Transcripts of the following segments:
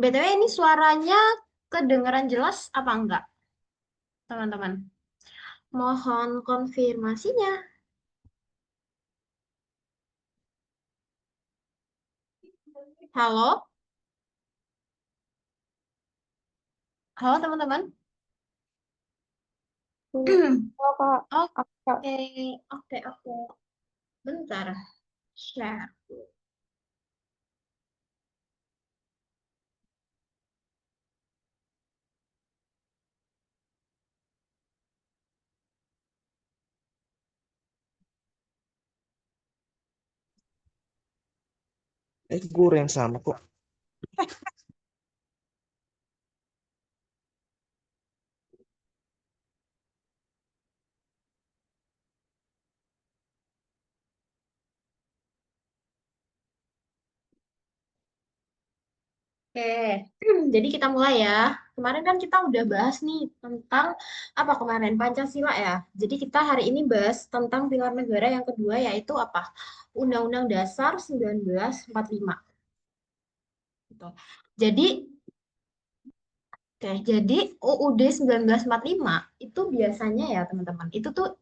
BTW ini suaranya kedengaran jelas apa enggak, teman-teman? Mohon konfirmasinya. Halo? Halo, teman-teman? Oh, Kak, Kak, Oke, oke. Bentar, share. Guru yang sama kok. Oke, jadi kita mulai ya. Kemarin kan kita udah bahas nih tentang apa kemarin Pancasila ya. Jadi kita hari ini bahas tentang pilar negara yang kedua yaitu apa? Undang-Undang Dasar 1945. Gitu. Jadi, jadi UUD 1945 itu biasanya ya teman-teman, itu tuh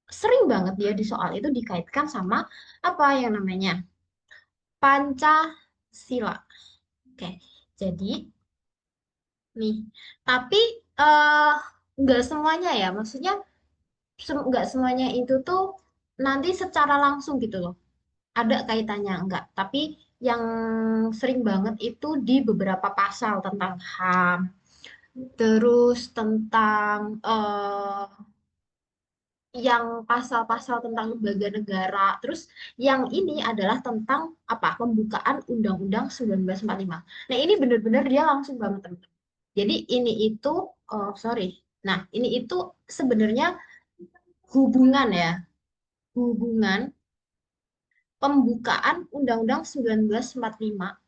sering banget dia di soal itu dikaitkan sama apa yang namanya Pancasila. Oke, jadi nih, tapi eh, nggak semuanya ya, maksudnya nggak semuanya itu tuh nanti secara langsung gitu loh. Ada kaitannya enggak, tapi yang sering banget itu di beberapa pasal tentang HAM, terus tentang yang pasal-pasal tentang lembaga negara. Terus yang ini adalah tentang apa? Pembukaan Undang-Undang 1945. Nah, ini benar-benar dia langsung banget, teman-teman. Jadi ini itu oh, sorry. Nah, ini itu sebenarnya hubungan ya, hubungan pembukaan Undang-Undang 1945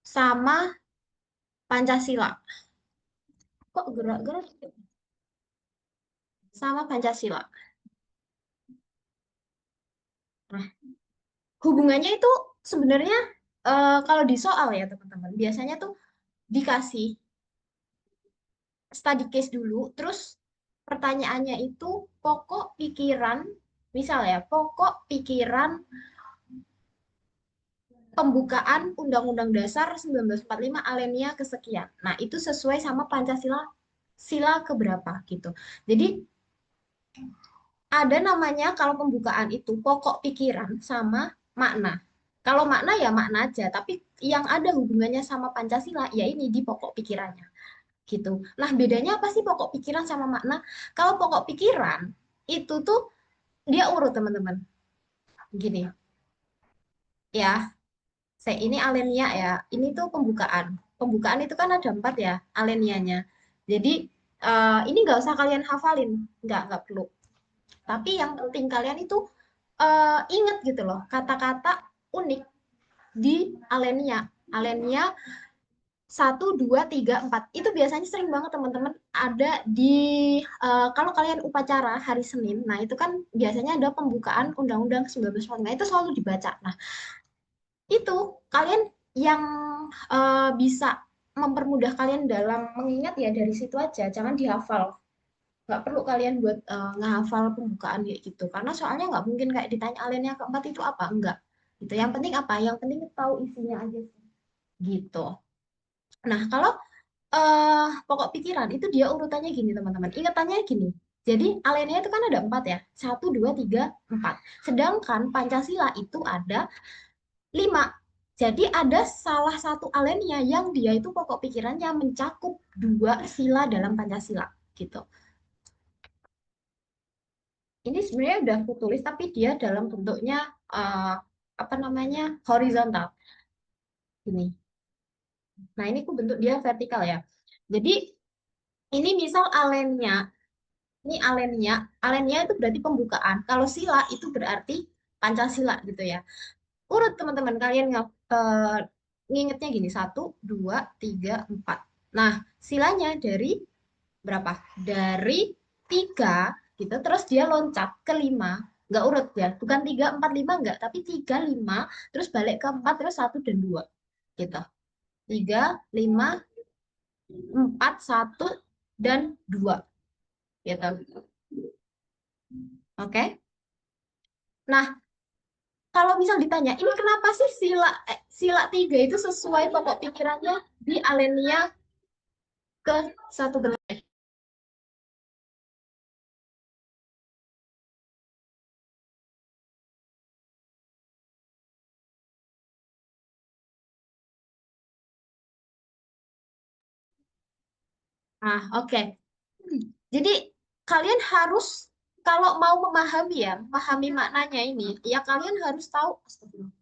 sama Pancasila. Kok gerak-gerak sama Pancasila? Nah, hubungannya itu sebenarnya kalau di soal ya teman-teman, biasanya tuh dikasih study case dulu, terus pertanyaannya itu pokok pikiran, misal ya, pokok pikiran pembukaan Undang-Undang Dasar 1945 alinea kesekian. Nah, itu sesuai sama Pancasila sila keberapa gitu. Jadi ada namanya kalau pembukaan itu pokok pikiran sama makna. Kalau makna ya makna aja, tapi yang ada hubungannya sama Pancasila ya ini di pokok pikirannya gitu. Nah, bedanya apa sih pokok pikiran sama makna? Kalau pokok pikiran itu tuh dia urut teman-teman. Gini, ya, saya ini alenia ya. Ini tuh pembukaan. Pembukaan itu kan ada empat ya alenianya. Jadi ini nggak usah kalian hafalin, nggak perlu. Tapi yang penting kalian itu ingat gitu loh kata-kata unik di alenia. Alenia satu, dua, tiga, empat. Itu biasanya sering banget teman-teman ada di kalau kalian upacara hari Senin. Nah, itu kan biasanya ada pembukaan Undang-Undang 1945 itu selalu dibaca. Nah, itu kalian yang bisa mempermudah kalian dalam mengingat ya dari situ aja, jangan dihafal. Nggak perlu kalian buat ngehafal pembukaan kayak gitu. Karena soalnya nggak mungkin kayak ditanya alinea keempat itu apa, enggak. Gitu. Yang penting apa? Yang penting tahu isinya aja sih. Gitu. Nah, kalau pokok pikiran itu dia urutannya gini teman-teman. Ingatannya gini. Jadi alinea itu kan ada empat ya. Satu, dua, tiga, empat. Sedangkan Pancasila itu ada lima. Jadi ada salah satu alinea yang dia itu pokok pikirannya mencakup dua sila dalam Pancasila. Gitu. Ini sebenarnya udah aku tulis tapi dia dalam bentuknya eh, apa namanya horizontal. Ini. Nah ini aku bentuk dia vertikal ya. Jadi ini misal alinea. Ini alennya, alennya itu berarti pembukaan. Kalau sila itu berarti Pancasila gitu ya. Urut teman-teman kalian ngingetnya gini, satu, dua, tiga, empat. Nah, silanya dari berapa? Dari tiga gitu, terus dia loncat ke lima. nggak urut ya, bukan 3, 4, 5 enggak, tapi 3, 5, terus balik ke 4, terus 1 dan 2 gitu. 3, 5, 4, 1, dan 2 gitu. Oke. Nah, kalau misal ditanya, ini kenapa sih sila 3 itu sesuai pokok pikirannya di Alenia ke 1 Nah, oke. Jadi kalian harus kalau mau memahami ya, memahami maknanya ini, ya kalian harus tahu. Astagfirullah.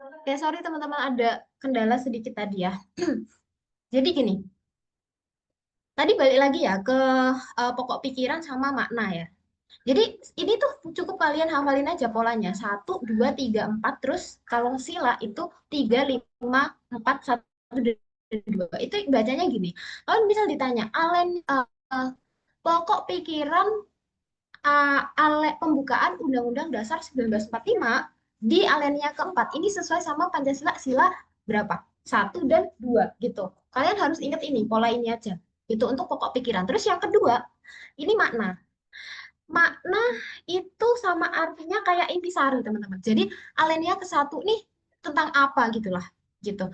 Oke, sorry teman-teman ada kendala sedikit tadi ya. Jadi gini, tadi balik lagi ya ke pokok pikiran sama makna ya. Jadi ini tuh cukup kalian hafalin aja polanya. 1, 2, 3, 4. Terus kalau sila itu 3, 5, 4, 1, dan 2. Itu bacanya gini. Kalau misal ditanya, pokok pikiran pembukaan Undang-Undang Dasar 1945 di alinea keempat. Ini sesuai sama Pancasila sila berapa? 1 dan 2 gitu. Kalian harus ingat ini, pola ini aja. Itu untuk pokok pikiran. Terus yang kedua, ini makna. Makna itu sama artinya kayak intisari, teman-teman. Jadi alinea ke 1 nih tentang apa gitulah, gitu.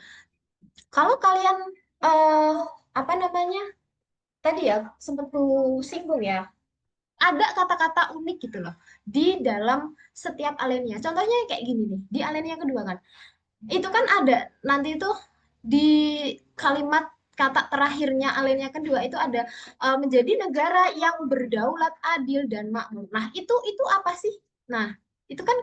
Kalau kalian eh apa namanya? Tadi ya sempat singgung ya, ada kata-kata unik gitu loh di dalam setiap alinea. Contohnya kayak gini nih, di alinea kedua kan. Itu kan ada nanti itu di kalimat kata terakhirnya alinea kedua itu ada menjadi negara yang berdaulat, adil dan makmur. Nah, itu apa sih? Nah, itu kan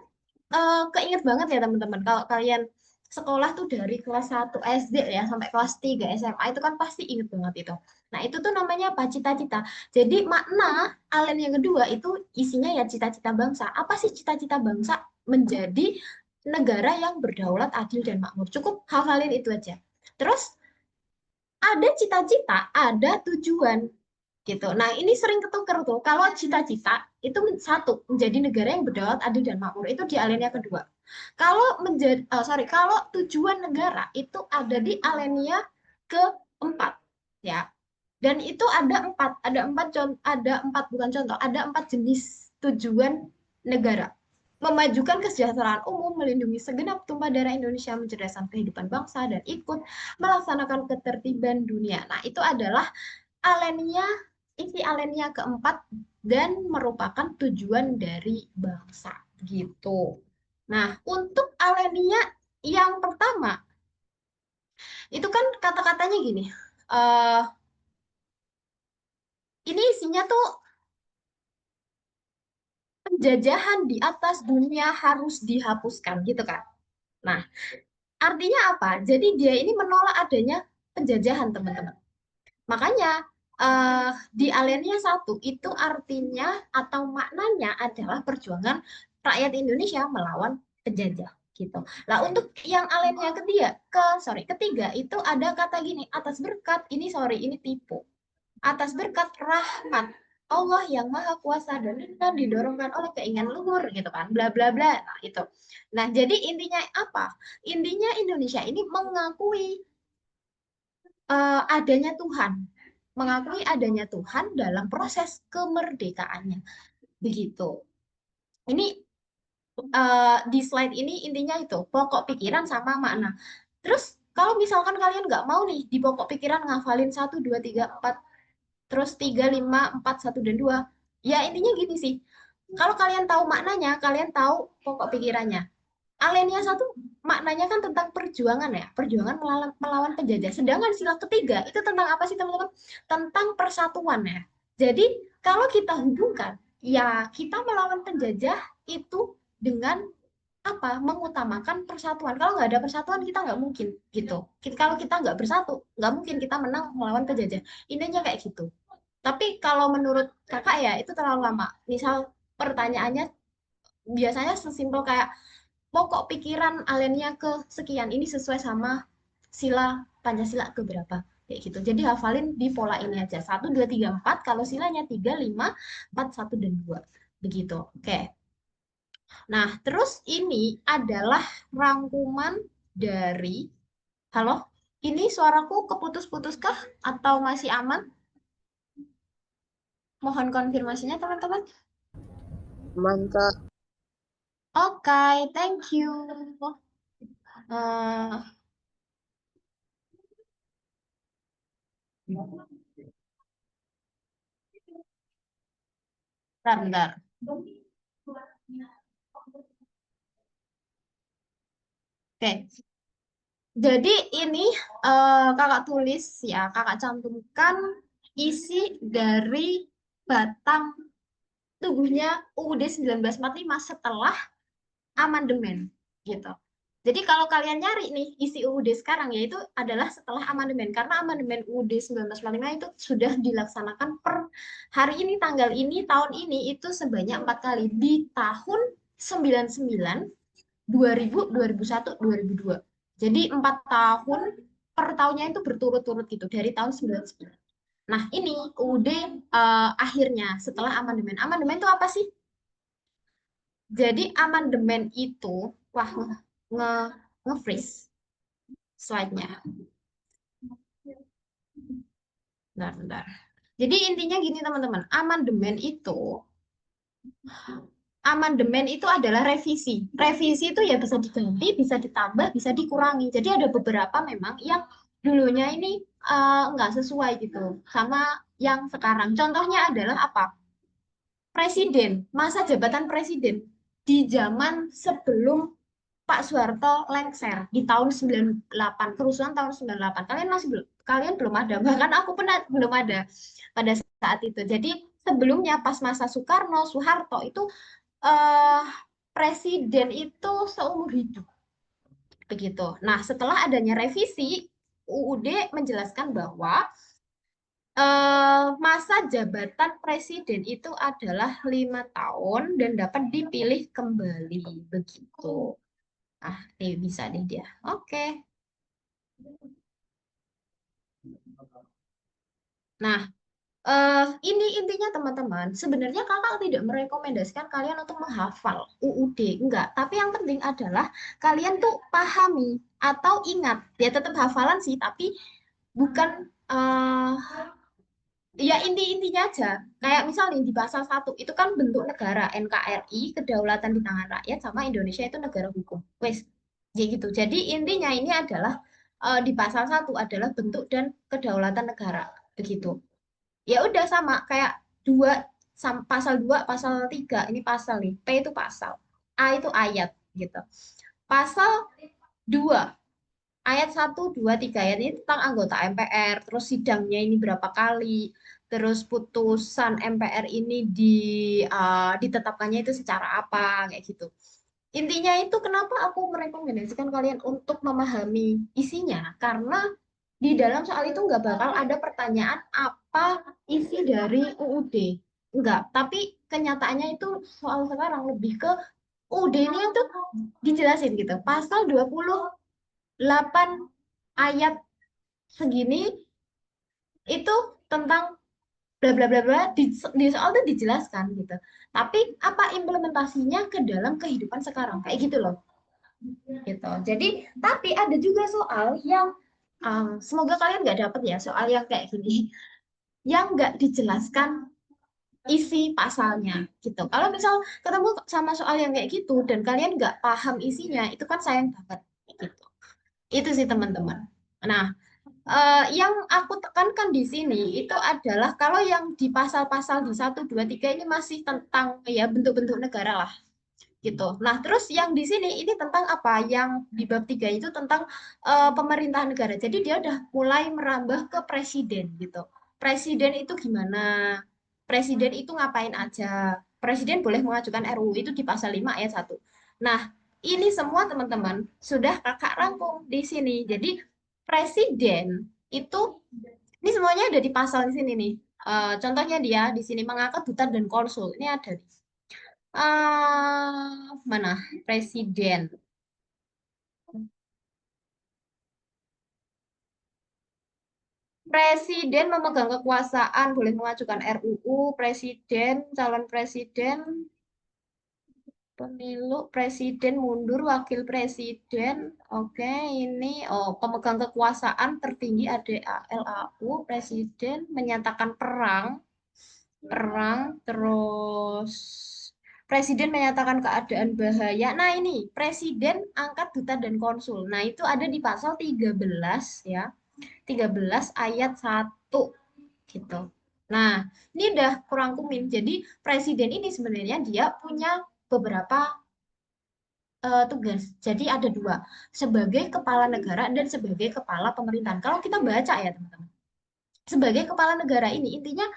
keinget banget ya teman-teman kalau kalian sekolah tuh dari kelas 1 SD ya sampai kelas 3 SMA itu kan pasti inget banget itu. Nah, itu tuh namanya apa? Cita-cita. Jadi makna alen yang kedua itu isinya ya cita-cita bangsa. Apa sih cita-cita bangsa? Menjadi negara yang berdaulat, adil dan makmur. Cukup hafalin itu aja. Terus ada cita-cita, ada tujuan gitu. Nah, ini sering ketuker tuh. Kalau cita-cita itu satu menjadi negara yang berdaulat, adil dan makmur itu di alinea kedua. Kalau menjadi kalau tujuan negara itu ada di alinea keempat ya. Dan itu ada empat bukan contoh, ada 4 jenis tujuan negara. Memajukan kesejahteraan umum, melindungi segenap tumpah darah Indonesia, mencerdaskan kehidupan bangsa, dan ikut melaksanakan ketertiban dunia. Nah, itu adalah alenia, isi alenia keempat dan merupakan tujuan dari bangsa gitu. Nah, untuk alenia yang pertama itu kan kata-katanya gini. eh ini isinya tuh penjajahan di atas dunia harus dihapuskan gitu kan. Nah, artinya apa? Jadi dia ini menolak adanya penjajahan, teman-teman. Makanya di Alenia 1 itu artinya atau maknanya adalah perjuangan rakyat Indonesia melawan penjajah gitu. Nah, untuk yang Alenia ketiga itu ada kata gini, atas berkat ini tipu. Atas berkat rahmat Allah yang maha kuasa dan didorongkan oleh keinginan luhur gitu kan, bla bla bla. Nah, itu. Nah, jadi intinya apa? Intinya Indonesia ini mengakui adanya Tuhan, mengakui adanya Tuhan dalam proses kemerdekaannya. Begitu. Ini di slide ini intinya itu pokok pikiran sama makna. Terus kalau misalkan kalian nggak mau nih di pokok pikiran ngafalin 1, 2, 3, 4, terus 3, 5, 4, 1 dan 2, ya intinya gini sih. Kalau kalian tahu maknanya, kalian tahu pokok pikirannya. Alenia 1 maknanya kan tentang perjuangan ya, perjuangan melawan penjajah. Sedangkan sila ketiga itu tentang apa sih teman-teman? Tentang persatuan ya. Jadi kalau kita hubungkan, ya kita melawan penjajah itu dengan mengutamakan persatuan. Kalau nggak ada persatuan kita nggak mungkin gitu. Kalau kita nggak bersatu, nggak mungkin kita menang melawan penjajah. Intinya kayak gitu. Tapi kalau menurut kakak ya itu terlalu lama. Misal pertanyaannya biasanya sesimpel kayak pokok pikiran aliennya ke sekian ini sesuai sama sila Pancasila ke berapa kayak gitu. Jadi hafalin di pola ini aja. 1, 2, 3, 4. Kalau silanya 3, 5, 4, 1, dan 2. Begitu. Oke. Nah, terus ini adalah rangkuman dari halo, ini suaraku keputus-putuskah atau masih aman? Mohon konfirmasinya, teman-teman. Mantap. Oke, thank you. Eh, bentar, bentar. Oke, jadi ini kakak tulis ya, kakak cantumkan isi dari batang tubuhnya UUD 1945 setelah amandemen gitu. Jadi kalau kalian nyari nih isi UUD sekarang yaitu adalah setelah amandemen karena amandemen UUD 1945 itu sudah dilaksanakan per hari ini tanggal ini tahun ini itu sebanyak 4 kali di tahun 99, 2000, 2001, 2002. Jadi 4 tahun per tahunnya itu berturut-turut gitu dari tahun 99. Nah, ini UUD akhirnya setelah amandemen. Amandemen itu apa sih? Jadi amandemen itu, wah nge nge-freeze slide-nya. Bentar, bentar. Jadi intinya gini teman-teman, amandemen itu adalah revisi. Revisi itu ya bisa diganti, bisa ditambah, bisa dikurangi. Jadi ada beberapa memang yang dulunya ini nggak sesuai gitu sama yang sekarang. Contohnya adalah apa? Presiden, masa jabatan presiden di zaman sebelum Pak Soeharto lengser di tahun 98, kerusuhan tahun 98. Kalian belum ada, bahkan aku pun belum ada pada saat itu. Jadi sebelumnya pas masa Soekarno, Soeharto itu eh, presiden itu seumur hidup begitu. Nah, setelah adanya revisi, UUD menjelaskan bahwa masa jabatan presiden itu adalah 5 tahun dan dapat dipilih kembali begitu. Ah, nih bisa nih dia. Oke. Nah, ini intinya teman-teman. Sebenarnya kakak tidak merekomendasikan kalian untuk menghafal UUD, enggak. Tapi yang penting adalah kalian tuh pahami atau ingat. Ya tetap hafalan sih, tapi bukan ya inti-intinya aja. Kayak misalnya di pasal 1 itu kan bentuk negara NKRI, kedaulatan di tangan rakyat sama Indonesia itu negara hukum. Wes, ya gitu. Jadi intinya ini adalah di pasal 1 adalah bentuk dan kedaulatan negara. Begitu. Ya udah sama kayak pasal 2 pasal 3 ini pasal nih. P itu pasal. A itu ayat gitu. Pasal 2 ayat 1, 2, 3 ayat ini tentang anggota MPR, terus sidangnya ini berapa kali, terus putusan MPR ini ditetapkannya itu secara apa, kayak gitu. Intinya itu kenapa aku merekomendasikan kalian untuk memahami isinya, karena di dalam soal itu nggak bakal ada pertanyaan apa isi dari UUD. Enggak, tapi kenyataannya itu soal sekarang lebih ke UUD ini untuk dijelasin gitu. Pasal 28 ayat segini itu tentang bla bla bla bla di soal itu dijelaskan gitu. Tapi apa implementasinya ke dalam kehidupan sekarang kayak gitu loh. Gitu. Jadi tapi ada juga soal yang semoga kalian nggak dapet ya soal yang kayak gini yang nggak dijelaskan isi pasalnya gitu. Kalau misal ketemu sama soal yang kayak gitu dan kalian nggak paham isinya itu kan sayang banget gitu. Itu sih teman-teman. Nah, yang aku tekankan di sini itu adalah kalau yang di pasal-pasal di 1, 2, 3 ini masih tentang ya bentuk-bentuk negara lah gitu. Nah, terus yang di sini ini tentang apa? Yang di bab 3 itu tentang pemerintahan negara. Jadi dia udah mulai merambah ke presiden gitu. Presiden itu gimana? Presiden itu ngapain aja? Presiden boleh mengajukan RUU itu di pasal 5 ayat 1. Nah, ini semua teman-teman sudah kakak rangkum di sini. Jadi presiden itu ini semuanya ada di pasal di sini nih. Contohnya dia di sini mengangkat duta dan konsul. Ini ada nih. Mana presiden? Presiden memegang kekuasaan, boleh mengajukan RUU, presiden, calon presiden, pemilu, presiden mundur, wakil presiden. Oke, ini pemegang kekuasaan tertinggi ADALAU, presiden menyatakan perang, terus presiden menyatakan keadaan bahaya. Nah, ini presiden angkat duta dan konsul. Nah, itu ada di pasal 13 ya. 13 ayat 1 gitu. Nah, ini udah kurang kumin. Jadi presiden ini sebenarnya dia punya beberapa tugas. Jadi ada dua, sebagai kepala negara dan sebagai kepala pemerintahan. Kalau kita baca ya teman-teman, sebagai kepala negara ini intinya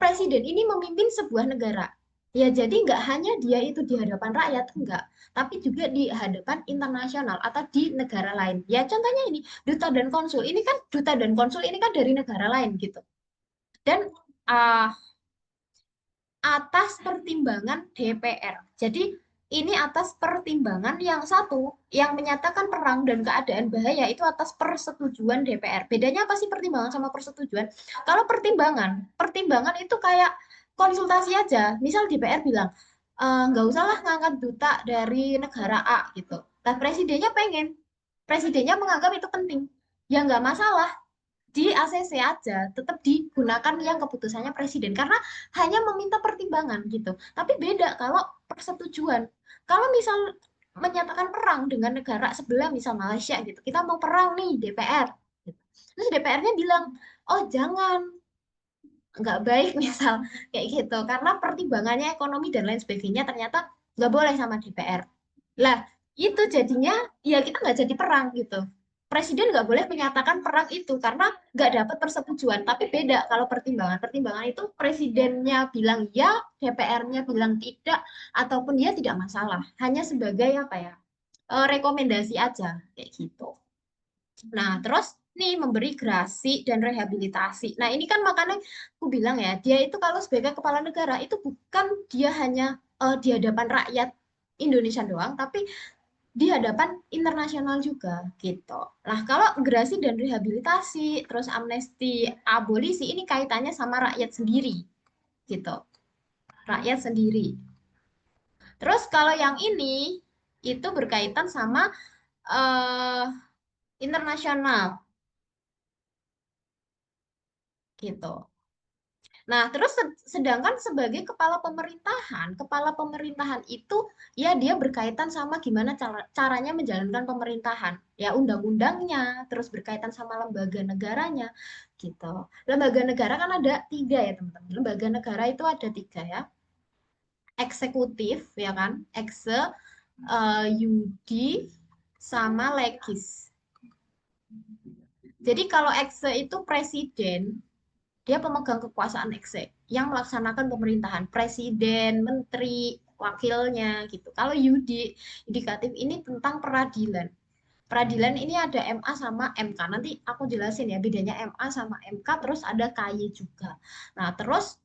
presiden ini memimpin sebuah negara. Ya, jadi nggak hanya dia itu di hadapan rakyat, enggak, tapi juga di hadapan internasional atau di negara lain. Ya, contohnya ini, duta dan konsul. Ini kan duta dan konsul ini kan dari negara lain gitu. Dan uh, atas pertimbangan DPR. Jadi ini atas pertimbangan yang satu, yang menyatakan perang dan keadaan bahaya itu atas persetujuan DPR. Bedanya apa sih pertimbangan sama persetujuan? Kalau pertimbangan, pertimbangan itu kayak konsultasi aja. Misal DPR bilang, nggak usahlah ngangkat duta dari negara A gitu. Dan presidennya pengen, presidennya menganggap itu penting. Ya nggak masalah, di ACC aja tetap digunakan yang keputusannya presiden karena hanya meminta pertimbangan gitu. Tapi beda kalau persetujuan. Kalau misal menyatakan perang dengan negara sebelah misal Malaysia gitu. Kita mau perang nih DPR gitu. Terus DPR-nya bilang, "Oh, jangan, nggak baik," misal kayak gitu karena pertimbangannya ekonomi dan lain sebagainya ternyata nggak boleh sama DPR. Lah, itu jadinya ya kita nggak jadi perang gitu. Presiden nggak boleh menyatakan perang itu karena nggak dapat persetujuan. Tapi beda kalau pertimbangan. Pertimbangan itu presidennya bilang ya, DPR-nya bilang tidak, ataupun dia tidak masalah. Hanya sebagai apa ya, rekomendasi aja kayak gitu. Nah, terus nih memberi grasi dan rehabilitasi. Nah, ini kan makanya aku bilang ya, dia itu kalau sebagai kepala negara itu bukan dia hanya di hadapan rakyat Indonesia doang, tapi di hadapan internasional juga gitu. Nah, kalau grasi dan rehabilitasi, terus amnesti, abolisi ini kaitannya sama rakyat sendiri gitu. Rakyat sendiri. Terus kalau yang ini itu berkaitan sama eh, internasional gitu. Nah, terus sedangkan sebagai kepala pemerintahan itu ya dia berkaitan sama gimana caranya menjalankan pemerintahan. Ya undang-undangnya, terus berkaitan sama lembaga negaranya gitu. Lembaga negara kan ada tiga ya teman-teman. Lembaga negara itu ada tiga ya. Eksekutif ya kan, yudi, sama legis. Jadi kalau ekse itu presiden, dia pemegang kekuasaan eksek yang melaksanakan pemerintahan, presiden, menteri, wakilnya gitu. Kalau yudikatif ini tentang peradilan. Peradilan ini ada MA sama MK. Nanti aku jelasin ya bedanya MA sama MK, terus ada KY juga. Nah, terus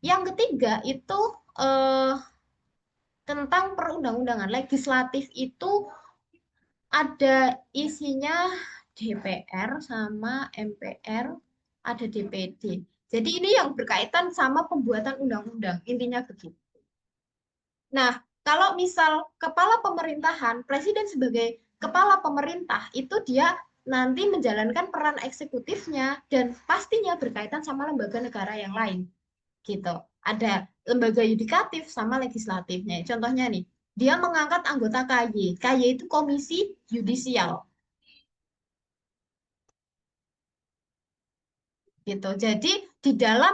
yang ketiga itu eh, tentang perundang-undangan. Legislatif itu ada isinya DPR sama MPR, ada DPD. Jadi ini yang berkaitan sama pembuatan undang-undang, intinya begitu. Nah, kalau misal kepala pemerintahan, presiden sebagai kepala pemerintah, itu dia nanti menjalankan peran eksekutifnya dan pastinya berkaitan sama lembaga negara yang lain. Gitu. Ada lembaga yudikatif sama legislatifnya. Contohnya nih, dia mengangkat anggota KY. KY itu Komisi Yudisial. Gitu. Jadi di dalam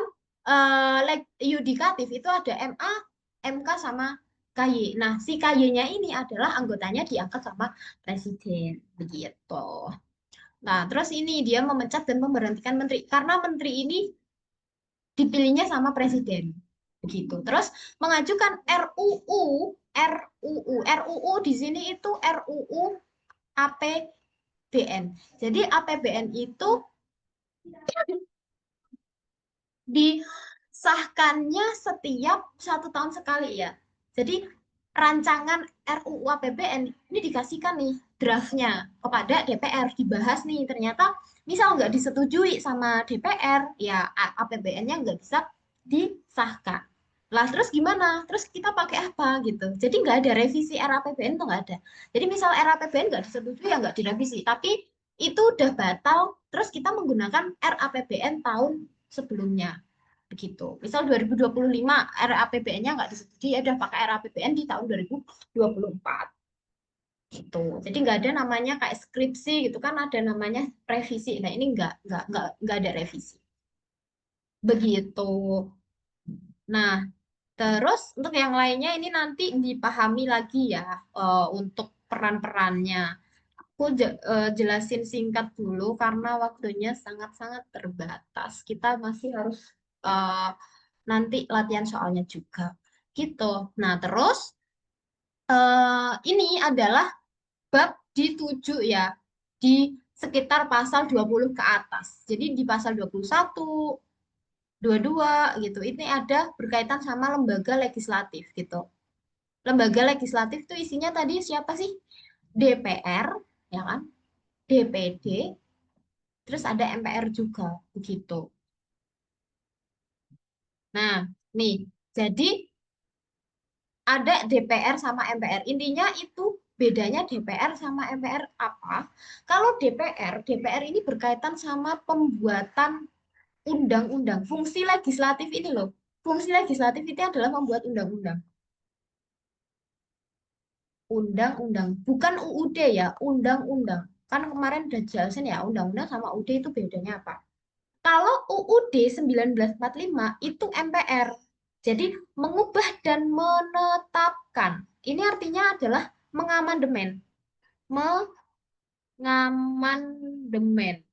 yudikatif itu ada MA, MK sama KY. Nah, si KY-nya ini adalah anggotanya diangkat sama presiden, begitu. Nah, terus ini dia memecat dan memberhentikan menteri karena menteri ini dipilihnya sama presiden. Begitu. Terus mengajukan RUU RUU di sini itu RUU APBN. Jadi APBN itu disahkannya setiap 1 tahun sekali ya. Jadi rancangan RUU APBN ini dikasihkan nih draftnya kepada DPR, dibahas nih, ternyata misal nggak disetujui sama DPR, ya APBN-nya nggak bisa disahkan. Lah terus gimana? Terus kita pakai apa gitu? Jadi nggak ada revisi RAPBN tuh nggak ada. Jadi misal RAPBN nggak disetujui ya nggak direvisi, tapi itu udah batal, terus kita menggunakan RAPBN tahun sebelumnya begitu. Misal 2025 RAPBN-nya nggak disetujui, ya udah pakai RAPBN di tahun 2024 gitu. Jadi nggak ada namanya kayak skripsi gitu kan, ada namanya revisi. Nah ini nggak ada revisi. Begitu. Nah, terus untuk yang lainnya ini nanti dipahami lagi ya, untuk peran-perannya. Aku jelasin singkat dulu karena waktunya sangat-sangat terbatas. Kita masih harus eh, nanti latihan soalnya juga. Gitu. Nah, terus ini adalah bab dituju ya di sekitar pasal 20 ke atas. Jadi di pasal 21, 22 gitu. Ini ada berkaitan sama lembaga legislatif gitu. Lembaga legislatif itu isinya tadi siapa sih? DPR, ya kan? DPD, terus ada MPR juga begitu. Nah, nih, jadi ada DPR sama MPR. Intinya itu bedanya DPR sama MPR apa? Kalau DPR ini berkaitan sama pembuatan undang-undang. Fungsi legislatif ini loh. Fungsi legislatif itu adalah membuat undang-undang. Undang-undang, bukan UUD ya, undang-undang. Kan kemarin udah jelasin ya, undang-undang sama UUD itu bedanya apa. Kalau UUD 1945 itu MPR. Jadi mengubah dan menetapkan. Ini artinya adalah mengamandemen. Mengamandemen.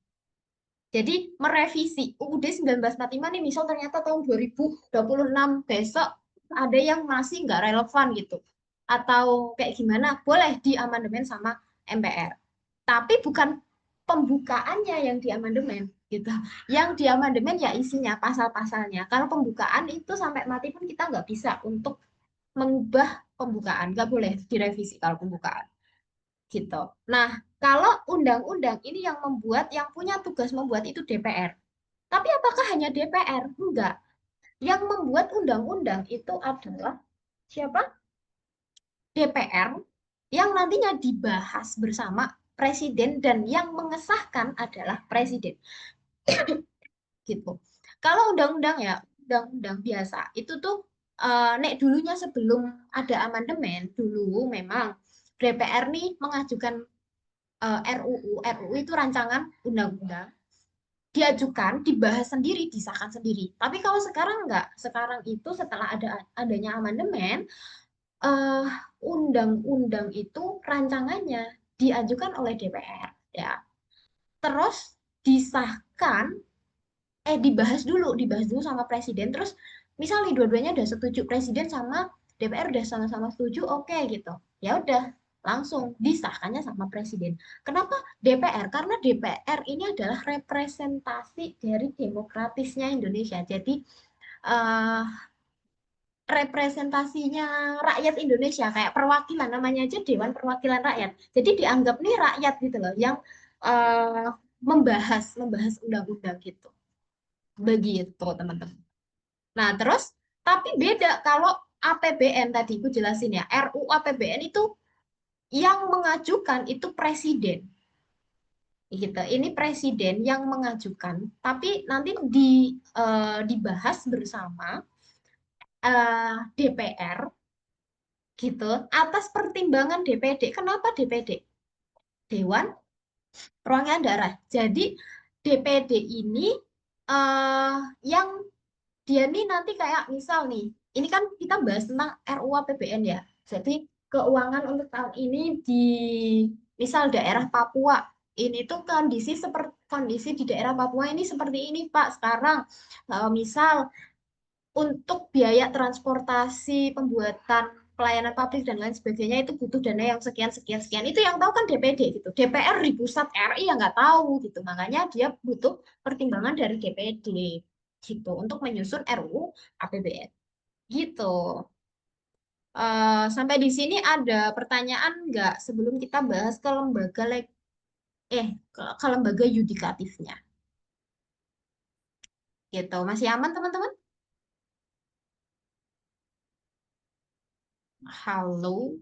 Jadi merevisi UUD 1945 nih, misal ternyata tahun 2026 besok ada yang masih nggak relevan gitu. Atau kayak gimana, boleh diamandemen sama MPR. Tapi bukan pembukaannya yang diamandemen gitu. Yang diamandemen ya isinya, pasal-pasalnya. Kalau pembukaan itu sampai mati pun kita nggak bisa untuk mengubah pembukaan. Nggak boleh direvisi kalau pembukaan gitu. Nah, kalau undang-undang ini yang membuat, yang punya tugas membuat itu DPR. Tapi apakah hanya DPR? Enggak. Yang membuat undang-undang itu adalah siapa? DPR yang nantinya dibahas bersama Presiden dan yang mengesahkan adalah Presiden. Gitu. Kalau undang-undang ya, undang-undang biasa itu tuh nek dulunya sebelum ada amandemen dulu memang DPR nih mengajukan RUU itu rancangan undang-undang, diajukan, dibahas sendiri, disahkan sendiri. Tapi kalau sekarang enggak, sekarang itu setelah adanya amandemen, eh, undang-undang itu rancangannya diajukan oleh DPR, ya. Terus disahkan, dibahas dulu sama presiden. Terus misalnya dua-duanya udah setuju, presiden sama DPR udah sama-sama setuju, oke gitu. Ya udah, langsung disahkannya sama presiden. Kenapa DPR? Karena DPR ini adalah representasi dari demokratisnya Indonesia. Jadi eh, representasinya rakyat Indonesia, kayak perwakilan, namanya aja Dewan Perwakilan Rakyat. Jadi dianggap nih rakyat gitu loh yang eh, membahas undang-undang gitu. Begitu, teman-teman. Nah, terus tapi beda kalau APBN tadi aku jelasin ya. RUU APBN itu yang mengajukan itu presiden. Gitu. Ini presiden yang mengajukan, tapi nanti dibahas bersama DPR gitu atas pertimbangan DPD. Kenapa DPD? Dewan Perwakilan Daerah. Jadi DPD ini yang dia nih nanti kayak misal nih, ini kan kita bahas tentang RUU APBN ya. Jadi keuangan untuk tahun ini di misal daerah Papua, ini tuh kondisi seperti kondisi di daerah Papua ini seperti ini Pak sekarang. Misal untuk biaya transportasi pembuatan pelayanan publik dan lain sebagainya itu butuh dana yang sekian sekian sekian. Itu yang tahu kan DPD gitu. DPR di pusat RI yang nggak tahu gitu. Makanya dia butuh pertimbangan dari DPD gitu untuk menyusun RUU APBN gitu. Sampai di sini ada pertanyaan nggak sebelum kita bahas ke lembaga ke lembaga yudikatifnya gitu. Masih aman teman-teman? Halo.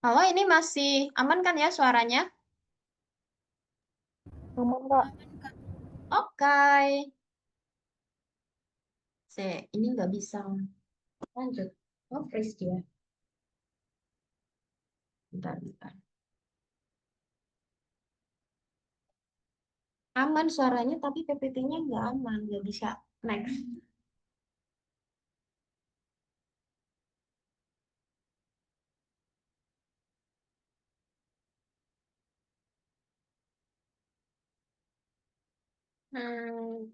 Halo, ini masih aman kan ya suaranya? Aman, Kak. Oke. Ini nggak bisa lanjut. Oh, freeze dia. Bentar, bentar. Aman suaranya, tapi PPT-nya nggak aman. Nggak bisa next. Hmm,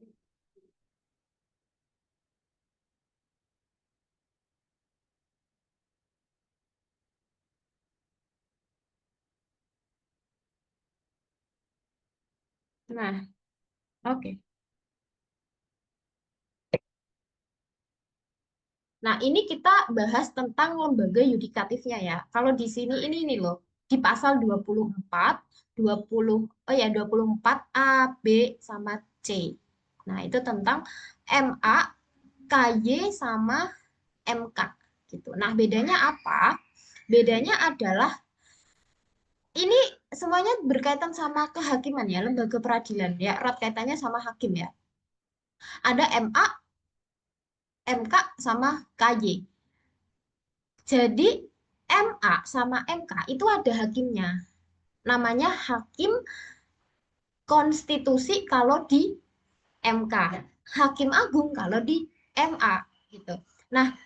nah, oke. Nah, ini kita bahas tentang lembaga yudikatifnya ya. Kalau di sini ini nih loh, di pasal 24, 20, oh ya 24 A, B, sama C. Nah, itu tentang MA, KY, sama MK gitu. Nah, bedanya apa? Bedanya adalah ini semuanya berkaitan sama kehakiman ya, lembaga peradilan ya, erat kaitannya sama hakim ya. Ada MA, MK, sama KY. Jadi MA sama MK itu ada hakimnya. Namanya hakim konstitusi kalau di MK. Hakim agung kalau di MA gitu. Nah,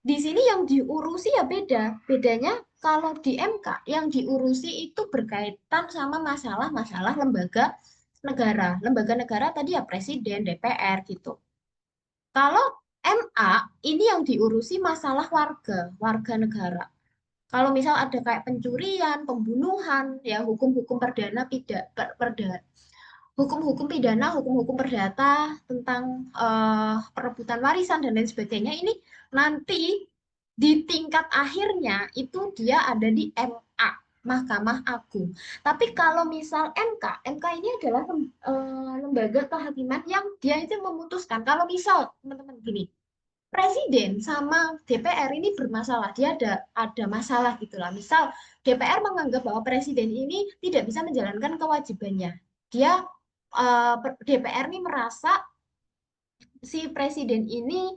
di sini yang diurusi ya beda. Bedanya kalau di MK yang diurusi itu berkaitan sama masalah-masalah lembaga negara. Lembaga negara tadi ya presiden, DPR gitu. Kalau MA ini yang diurusi masalah warga negara. Kalau misal ada kayak pencurian, pembunuhan, ya hukum-hukum perdana hukum-hukum pidana, hukum-hukum perdata tentang perebutan warisan dan lain sebagainya ini nanti di tingkat akhirnya itu dia ada di MA, Mahkamah Agung. Tapi kalau misal MK ini adalah lembaga kehakiman yang dia itu memutuskan. Kalau misal teman-teman gini, presiden sama DPR ini bermasalah. Dia ada masalah gitulah. Misal DPR menganggap bahwa presiden ini tidak bisa menjalankan kewajibannya. Dia DPR ini merasa si presiden ini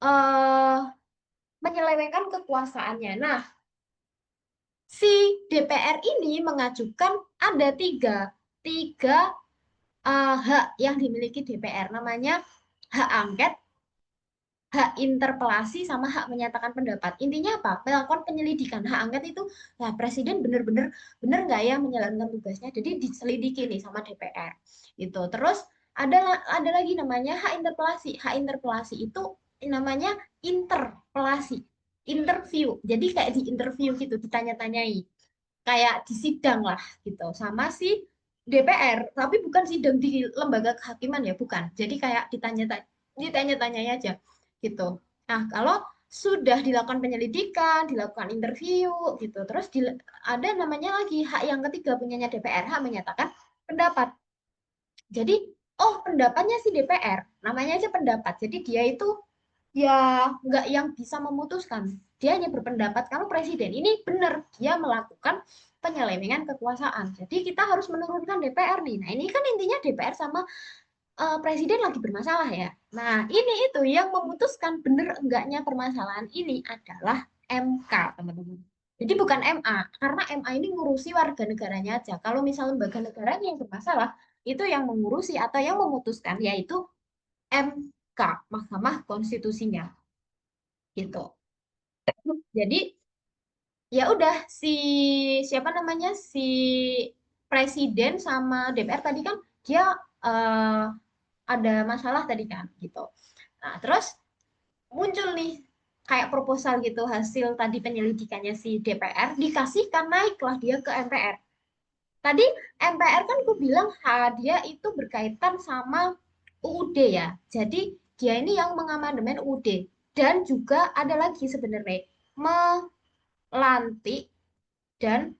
eh, menyelewengkan kekuasaannya. Nah, si DPR ini mengajukan ada tiga hak yang dimiliki DPR. Namanya hak angket, hak interpelasi sama hak menyatakan pendapat. Intinya apa? Melakukan penyelidikan. Hak angket itu, nah presiden benar nggak ya menjalankan tugasnya. Jadi diselidiki nih sama DPR. Gitu. Terus ada lagi namanya hak interpelasi. Hak interpelasi itu namanya interpelasi, interview. Jadi kayak di interview gitu, ditanya-tanyai. Kayak di sidang lah gitu sama si DPR, tapi bukan sidang di lembaga kehakiman ya, bukan. Jadi kayak ditanya-tanyai aja gitu. Nah, kalau sudah dilakukan penyelidikan, dilakukan interview gitu, terus ada namanya lagi hak yang ketiga punyanya DPR, hak menyatakan pendapat. Jadi, oh pendapatnya si DPR, namanya aja pendapat. Jadi dia itu ya nggak yang bisa memutuskan. Dia hanya berpendapat kalau presiden ini benar dia melakukan penyelewengan kekuasaan. Jadi kita harus menurunkan DPR nih. Nah ini kan intinya DPR sama presiden lagi bermasalah ya. Nah ini itu yang memutuskan benar enggaknya permasalahan ini adalah MK teman-teman. Jadi bukan MA, karena MA ini ngurusi warga negaranya aja. Kalau misal lembaga negaranya yang bermasalah, itu yang mengurusi atau yang memutuskan yaitu MK, Mahkamah Konstitusinya gitu. Jadi ya udah siapa namanya si presiden sama DPR tadi kan dia ada masalah tadi kan gitu. Nah, terus muncul nih kayak proposal gitu hasil tadi penyelidikannya si DPR dikasihkan naiklah dia ke MPR. Tadi MPR kan gue bilang dia itu berkaitan sama UUD ya. Jadi dia ini yang mengamandemen UUD dan juga ada lagi sebenarnya melantik dan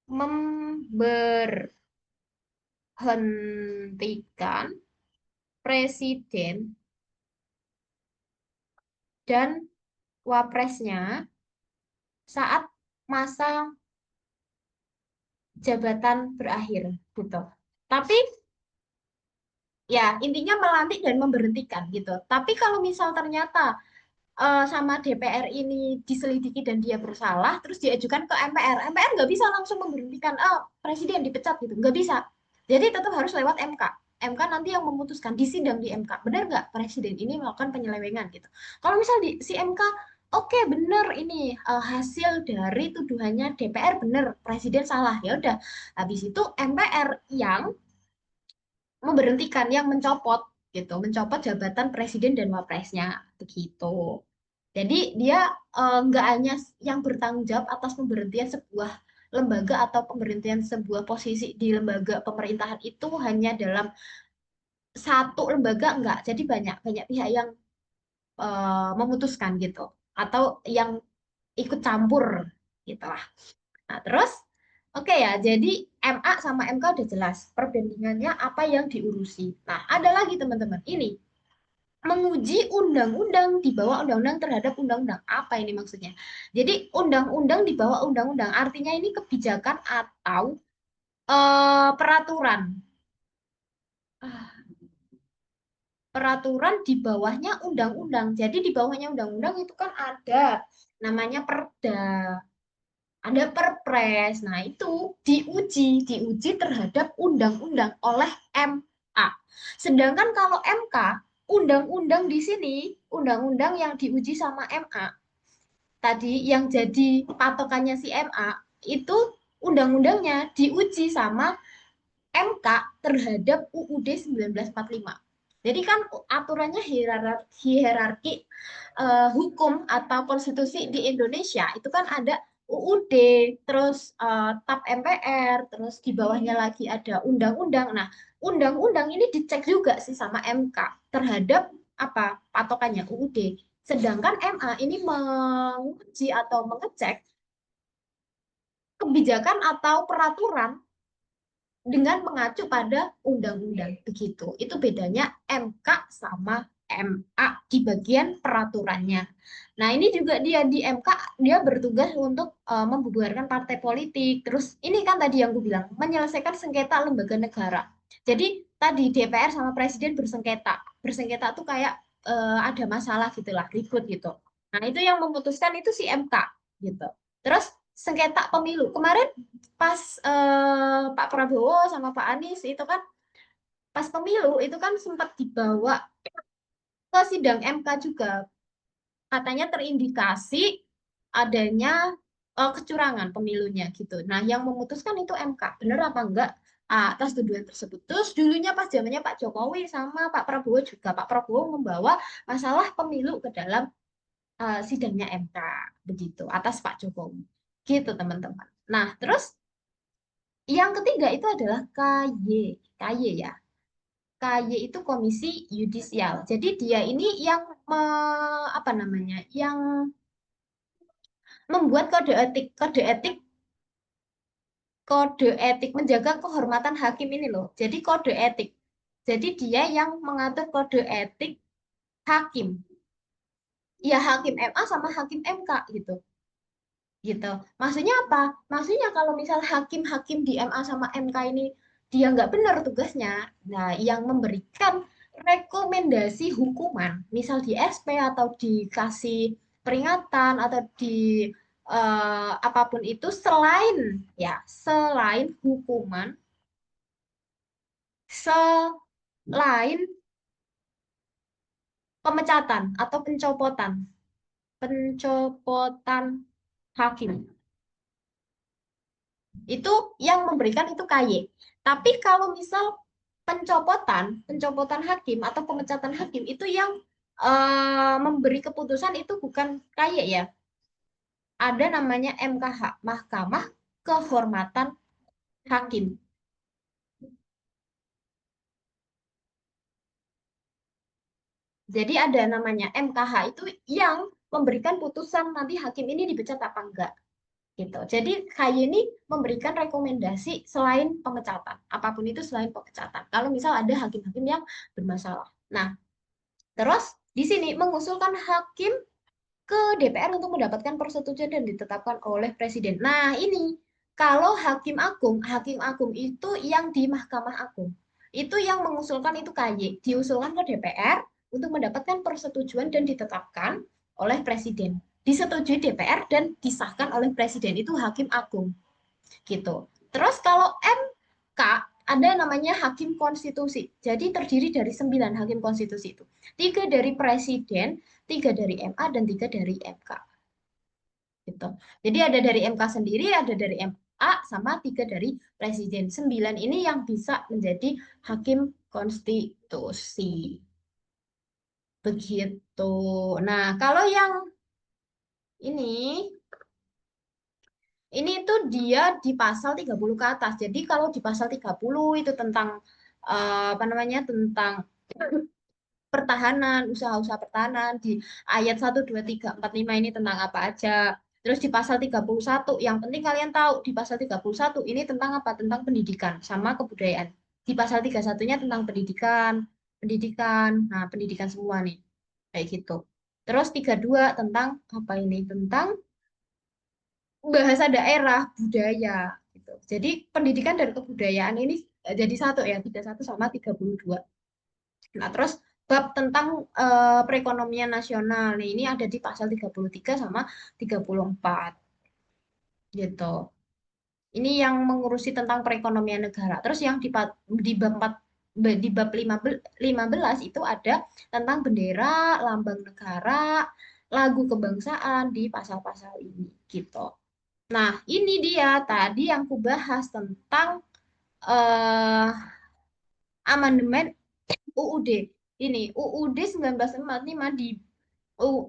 memberhentikan presiden dan wapresnya saat masa jabatan berakhir gitu. Tapi ya intinya melantik dan memberhentikan gitu. Tapi kalau misal ternyata sama DPR ini diselidiki dan dia bersalah, terus diajukan ke MPR, MPR nggak bisa langsung memberhentikan presiden dipecat gitu, nggak bisa. Jadi tetap harus lewat MK. MK nanti yang memutuskan di sidang di MK, benar nggak presiden ini melakukan penyelewengan gitu. Kalau misal di si MK, oke benar ini hasil dari tuduhannya DPR benar, presiden salah, ya udah. Habis itu MPR yang memberhentikan, yang mencopot gitu, mencopot jabatan presiden dan wapresnya begitu. Jadi dia nggak hanya yang bertanggung jawab atas pemberhentian sebuah lembaga atau pemberhentian sebuah posisi di lembaga pemerintahan itu hanya dalam satu lembaga enggak. Jadi banyak banyak pihak yang memutuskan gitu atau yang ikut campur gitu lah. Nah, terus oke ya, jadi MA sama MK udah jelas perbandingannya apa yang diurusi. Nah, ada lagi teman-teman. Ini menguji undang-undang di bawah undang-undang terhadap undang-undang. Apa ini maksudnya? Jadi undang-undang di bawah undang-undang artinya ini kebijakan atau peraturan. Ah, peraturan di bawahnya undang-undang. Jadi di bawahnya undang-undang itu kan ada namanya perda, ada perpres. Nah, itu diuji terhadap undang-undang oleh MA. Sedangkan kalau MK, undang-undang di sini, undang-undang yang diuji sama MA tadi yang jadi patokannya si MA itu undang-undangnya diuji sama MK terhadap UUD 1945. Jadi kan aturannya hierarki hukum atau konstitusi di Indonesia itu kan ada UUD, terus TAP MPR, terus di bawahnya lagi ada undang-undang. Nah, undang-undang ini dicek juga sih sama MK terhadap apa patokannya UUD. Sedangkan MA ini menguji atau mengecek kebijakan atau peraturan dengan mengacu pada undang-undang begitu. Itu bedanya MK sama MA di bagian peraturannya. Nah, ini juga dia di MK dia bertugas untuk membubarkan partai politik. Terus ini kan tadi yang gue bilang, menyelesaikan sengketa lembaga negara. Jadi tadi DPR sama presiden bersengketa. Bersengketa tuh kayak ada masalah gitulah, ribut gitu. Nah, itu yang memutuskan itu si MK gitu. Terus sengketa pemilu. Kemarin pas Pak Prabowo sama Pak Anies itu kan pas pemilu itu kan sempat dibawa ke sidang MK juga. Katanya terindikasi adanya kecurangan pemilunya gitu. Nah, yang memutuskan itu MK. Benar apa enggak atas tuduhan tersebut. Terus dulunya pas zamannya Pak Jokowi sama Pak Prabowo juga. Pak Prabowo membawa masalah pemilu ke dalam sidangnya MK begitu atas Pak Jokowi. Gitu, teman-teman. Nah, terus yang ketiga itu adalah KY ya. KY itu Komisi Yudisial. Jadi dia ini yang apa namanya? Yang membuat kode etik menjaga kehormatan hakim ini loh. Jadi kode etik. Jadi dia yang mengatur kode etik hakim. Ya hakim MA sama hakim MK gitu. Gitu. Maksudnya apa? Maksudnya kalau misal hakim-hakim di MA sama MK ini dia nggak benar tugasnya, nah yang memberikan rekomendasi hukuman, misal di SP atau dikasih peringatan atau di apapun itu selain hukuman, selain pemecatan atau pencopotan. pencopotan hakim. Itu yang memberikan itu KY. Tapi kalau misal pencopotan hakim atau pemecatan hakim itu yang memberi keputusan itu bukan KY ya. Ada namanya MKH, Mahkamah Kehormatan Hakim. Jadi ada namanya MKH itu yang memberikan putusan nanti hakim ini dipecat apa enggak gitu. Jadi KY ini memberikan rekomendasi selain pemecatan, apapun itu selain pemecatan. Kalau misal ada hakim-hakim yang bermasalah. Nah, terus di sini mengusulkan hakim ke DPR untuk mendapatkan persetujuan dan ditetapkan oleh presiden. Nah, ini kalau hakim agung itu yang di Mahkamah Agung. Itu yang mengusulkan itu KY, diusulkan ke DPR untuk mendapatkan persetujuan dan ditetapkan oleh presiden. Disetujui DPR dan disahkan oleh presiden. Itu hakim agung gitu. Terus kalau MK ada namanya hakim konstitusi. Jadi terdiri dari 9 hakim konstitusi itu. 3 dari presiden, 3 dari MA, dan 3 dari MK. Gitu. Jadi ada dari MK sendiri, ada dari MA, sama 3 dari presiden. 9 ini yang bisa menjadi hakim konstitusi. Begitu. Nah, kalau yang ini ini tuh dia di pasal 30 ke atas. Jadi kalau di pasal 30 itu tentang apa namanya? Tentang pertahanan, usaha-usaha pertahanan di ayat 1, 2, 3, 4, 5 ini tentang apa aja. Terus di pasal 31 yang penting kalian tahu di pasal 31 ini tentang apa? Tentang pendidikan sama kebudayaan. Di pasal 31-nya tentang pendidikan, pendidikan. Nah, pendidikan semua nih. Kayak gitu. Terus 32 tentang apa ini? Tentang bahasa daerah, budaya gitu. Jadi pendidikan dan kebudayaan ini jadi satu ya, 31 sama 32. Nah, terus bab tentang perekonomian nasional. Nih, ini ada di pasal 33 sama 34 gitu. Ini yang mengurusi tentang perekonomian negara. Terus yang di bab 4 di bab 15 itu ada tentang bendera, lambang negara, lagu kebangsaan di pasal-pasal ini gitu. Nah, ini dia tadi yang kubahas tentang eh, amandemen UUD. Ini UUD 1945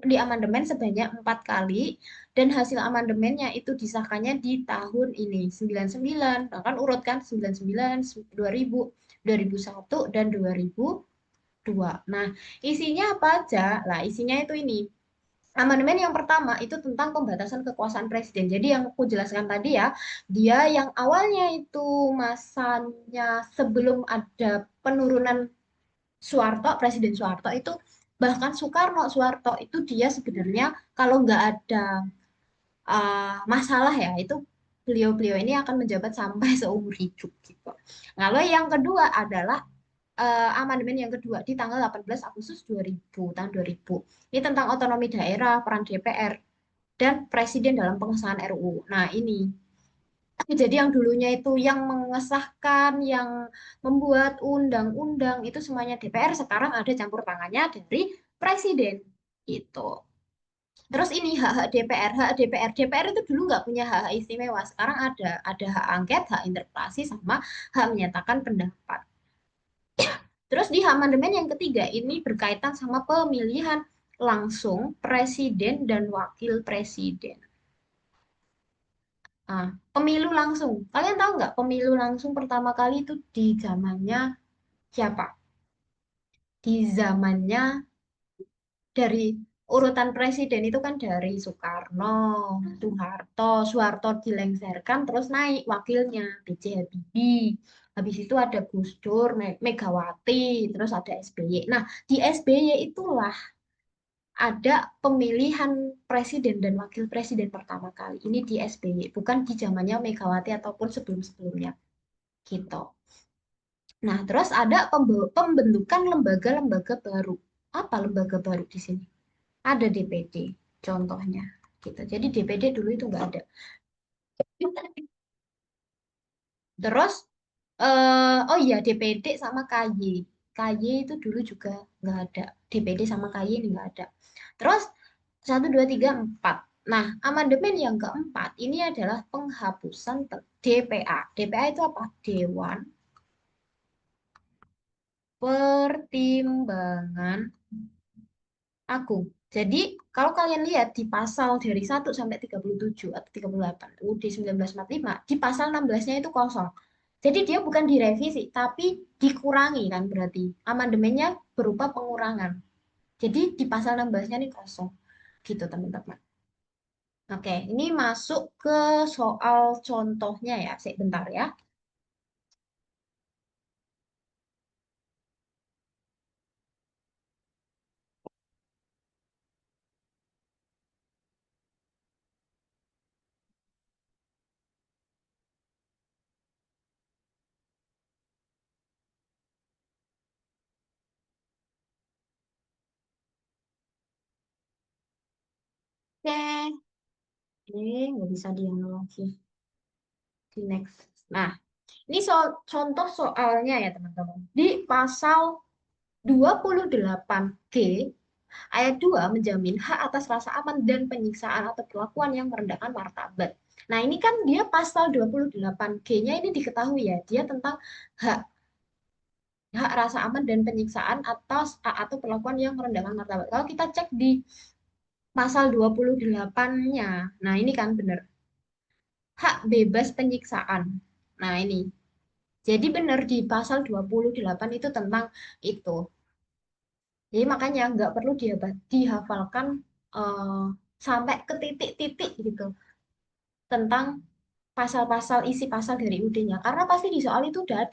di amandemen sebanyak 4 kali dan hasil amandemennya itu disahkannya di tahun ini 99. Nah, kan urut kan 99, 2000, 2001 dan 2002. Nah, isinya apa aja? Lah, isinya itu ini. Amandemen yang pertama itu tentang pembatasan kekuasaan presiden. Jadi yang aku jelaskan tadi ya, dia yang awalnya itu masanya sebelum ada penurunan Presiden Soeharto itu bahkan Soeharto itu dia sebenarnya kalau nggak ada masalah ya itu beliau-beliau ini akan menjabat sampai seumur hidup gitu. Lalu yang kedua adalah amandemen yang kedua di tanggal 18 Agustus 2000 tahun 2000. Ini tentang otonomi daerah, peran DPR dan presiden dalam pengesahan RUU. Nah, ini jadi yang dulunya itu yang mengesahkan, yang membuat undang-undang itu semuanya DPR, sekarang ada campur tangannya dari presiden. Itu. Terus ini hak-hak DPR, DPR itu dulu nggak punya hak-hak istimewa, sekarang ada hak angket, hak interpelasi, sama hak menyatakan pendapat. Terus di amandemen yang ketiga ini berkaitan sama pemilihan langsung presiden dan wakil presiden. Nah, pemilu langsung. Kalian tahu nggak pemilu langsung pertama kali itu di zamannya siapa? Di zamannya dari urutan presiden itu kan dari Soekarno, Soeharto dilengsarkan terus naik wakilnya B.J. Habibie. Habis itu ada Gus Dur, Megawati, terus ada SBY. Nah, di SBY itulah ada pemilihan presiden dan wakil presiden pertama kali. Ini di SBY, bukan di zamannya Megawati ataupun sebelum-sebelumnya. Gitu. Nah, terus ada pembentukan lembaga-lembaga baru. Apa lembaga baru di sini? Ada DPD, contohnya. Gitu. Jadi DPD dulu itu nggak ada. Terus, oh iya DPD sama KY. KY itu dulu juga nggak ada. DPD sama KY ini nggak ada. Terus 1, 2, 3, 4. Nah, amandemen yang keempat ini adalah penghapusan DPA. DPA itu apa? Dewan Pertimbangan Agung. Jadi, kalau kalian lihat di pasal dari 1 sampai 37 atau 38 UUD 1945, di pasal 16-nya itu kosong. Jadi dia bukan direvisi, tapi dikurangi kan berarti. Amandemennya berupa pengurangan. Jadi di pasal 16-nya ini kosong. Gitu teman-teman. Oke, ini masuk ke soal contohnya ya. Sebentar ya. Oke, ini nggak bisa dianalogi. Di next. Nah, ini contoh soalnya ya teman-teman. Di pasal 28G ayat 2 menjamin hak atas rasa aman dan penyiksaan atau perlakuan yang merendahkan martabat. Nah, ini kan dia pasal 28G-nya ini diketahui ya, dia tentang hak hak rasa aman dan penyiksaan atas atau perlakuan yang merendahkan martabat. Kalau kita cek di pasal 28-nya, nah ini kan benar. Hak bebas penyiksaan. Nah, ini. Jadi benar di pasal 28 itu tentang itu. Jadi makanya nggak perlu dihafalkan eh, sampai ke titik-titik gitu tentang pasal-pasal isi pasal dari UD-nya. Karena pasti di soal itu udah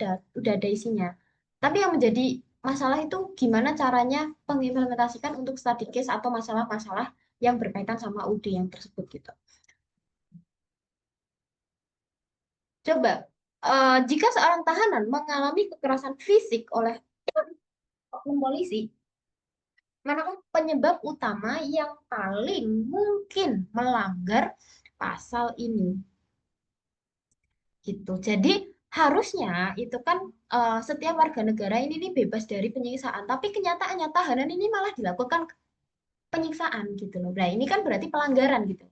ada isinya. Tapi yang menjadi masalah itu gimana caranya mengimplementasikan untuk study case atau masalah-masalah yang berkaitan sama UD yang tersebut gitu. Coba, jika seorang tahanan mengalami kekerasan fisik oleh oknum polisi, manakah penyebab utama yang paling mungkin melanggar pasal ini? Gitu. Jadi harusnya itu kan setiap warga negara ini nih bebas dari penyiksaan, tapi kenyataannya tahanan ini malah dilakukan penyiksaan gitu loh. Nah, ini kan berarti pelanggaran gitu.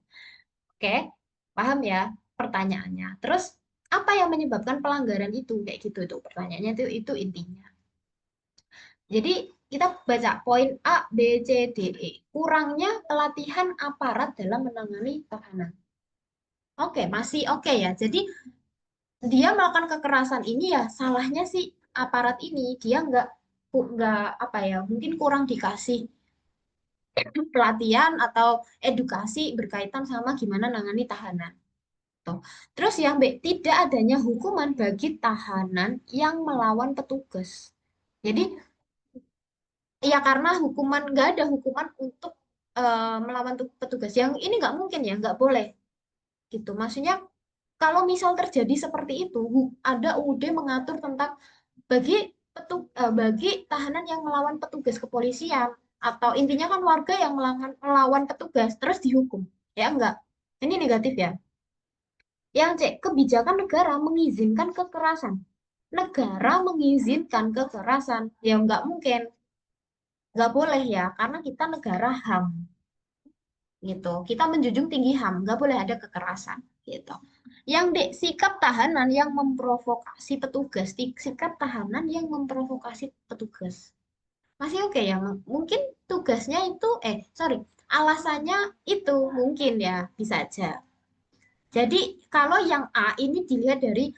Oke, paham ya pertanyaannya. Terus apa yang menyebabkan pelanggaran itu? Kayak gitu itu pertanyaannya itu intinya. Jadi kita baca poin A, B, C, D, E. Kurangnya pelatihan aparat dalam menangani tahanan. Oke, masih oke ya. Jadi dia melakukan kekerasan ini ya salahnya sih aparat ini. Dia nggak apa ya, mungkin kurang dikasih pelatihan atau edukasi berkaitan sama gimana nangani tahanan. Tuh. Terus yang B, tidak adanya hukuman bagi tahanan yang melawan petugas. Jadi ya karena hukuman nggak ada hukuman untuk melawan petugas. Yang ini nggak mungkin ya, nggak boleh gitu. Maksudnya kalau misal terjadi seperti itu, ada UUD mengatur tentang bagi bagi tahanan yang melawan petugas kepolisian atau intinya kan warga yang melawan petugas terus dihukum. Ya enggak. Ini negatif ya. Yang C, kebijakan negara mengizinkan kekerasan. Negara mengizinkan kekerasan. Ya enggak mungkin. Nggak boleh ya, karena kita negara HAM gitu. Kita menjunjung tinggi HAM, nggak boleh ada kekerasan gitu. Yang D, sikap tahanan yang memprovokasi petugas. Sikap tahanan yang memprovokasi petugas. Masih oke ya, mungkin tugasnya itu, sorry, alasannya itu mungkin ya, bisa aja. Jadi kalau yang A ini dilihat dari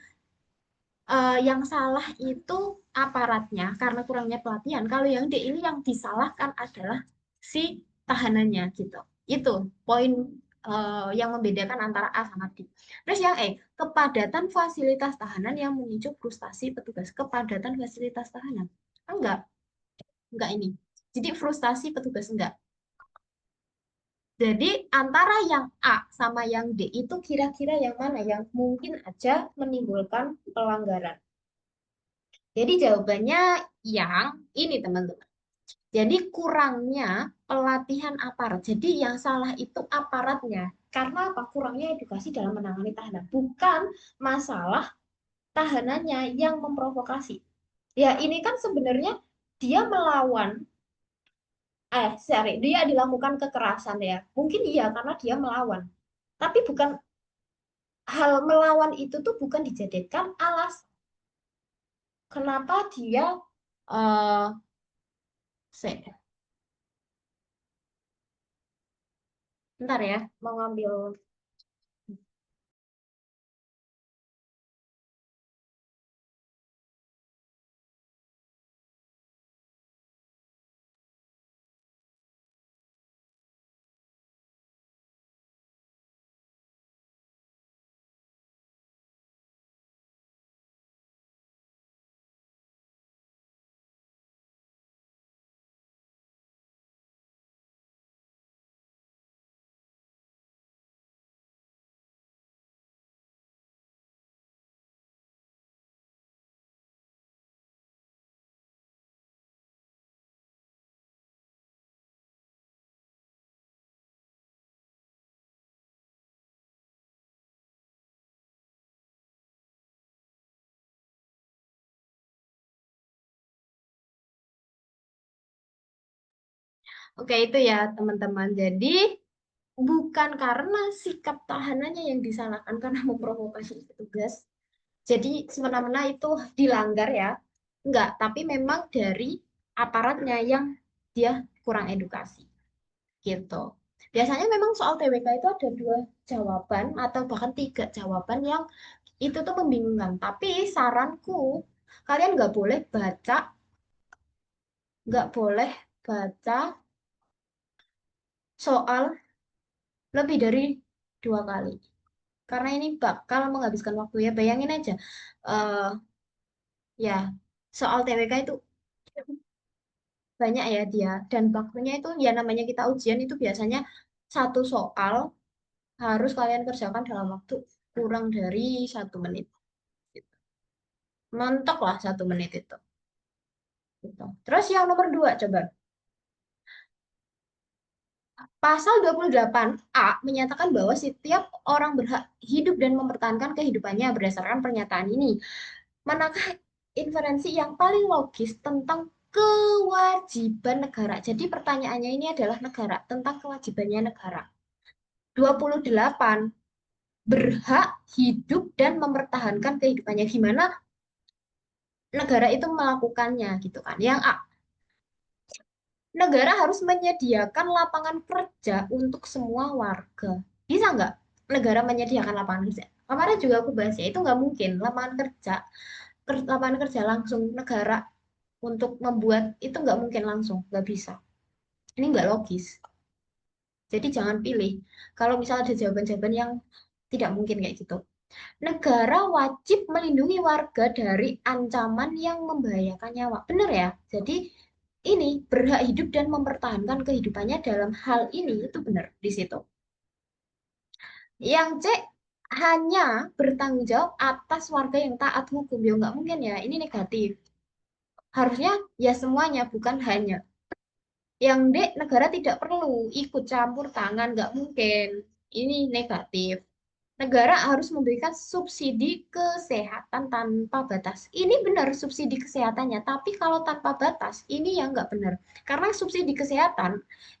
yang salah itu aparatnya karena kurangnya pelatihan. Kalau yang D ini yang disalahkan adalah si tahanannya gitu. Itu poin yang membedakan antara A sama D. Terus yang E, kepadatan fasilitas tahanan yang memicu frustasi petugas. Kepadatan fasilitas tahanan. Enggak ini. Jadi frustasi petugas enggak. Jadi antara yang A sama yang D itu kira-kira yang mana yang mungkin aja menimbulkan pelanggaran. Jadi jawabannya yang ini teman-teman. Jadi kurangnya pelatihan aparat. Jadi yang salah itu aparatnya. Karena apa? Kurangnya edukasi dalam menangani tahanan. Bukan masalah tahanannya yang memprovokasi. Ya ini kan sebenarnya dia melawan Sorry, dia dilakukan kekerasan ya. Mungkin iya karena dia melawan. Tapi bukan hal melawan itu tuh bukan dijadikan alas kenapa dia eh se- bentar ya, mau ngambil. Oke, itu ya teman-teman. Jadi bukan karena sikap tahanannya yang disalahkan karena memprovokasi petugas. Jadi semena-mena itu dilanggar ya. Enggak, tapi memang dari aparatnya yang dia kurang edukasi gitu. Biasanya memang soal TWK itu ada dua jawaban atau bahkan tiga jawaban yang itu tuh membingungkan. Tapi saranku kalian nggak boleh baca soal lebih dari dua kali. Karena ini bakal menghabiskan waktu ya. Bayangin aja, eh ya soal TWK itu banyak ya dia dan waktunya itu ya namanya kita ujian itu biasanya satu soal harus kalian kerjakan dalam waktu kurang dari 1 menit. Mentok lah 1 menit itu. Gitu. Terus yang nomor dua coba. Pasal 28A menyatakan bahwa setiap orang berhak hidup dan mempertahankan kehidupannya berdasarkan pernyataan ini. Manakah inferensi yang paling logis tentang kewajiban negara? Jadi pertanyaannya ini adalah negara, tentang kewajibannya negara. 28 berhak hidup dan mempertahankan kehidupannya. Gimana negara itu melakukannya gitu kan. Yang A, negara harus menyediakan lapangan kerja untuk semua warga. Bisa nggak negara menyediakan lapangan kerja? Kemarin juga aku bahas ya, itu nggak mungkin. Lapangan kerja langsung negara untuk membuat itu nggak mungkin langsung, nggak bisa. Ini nggak logis. Jadi jangan pilih. Kalau misalnya ada jawaban-jawaban yang tidak mungkin kayak gitu. Negara wajib melindungi warga dari ancaman yang membahayakan nyawa. Benar ya? Jadi ini berhak hidup dan mempertahankan kehidupannya dalam hal ini itu benar di situ. Yang C hanya bertanggung jawab atas warga yang taat hukum. Ya nggak mungkin ya, ini negatif. Harusnya ya semuanya, bukan hanya. Yang D, negara tidak perlu ikut campur tangan, nggak mungkin. Ini negatif. Negara harus memberikan subsidi kesehatan tanpa batas. Ini benar subsidi kesehatannya, tapi kalau tanpa batas, ini yang nggak benar. Karena subsidi kesehatan,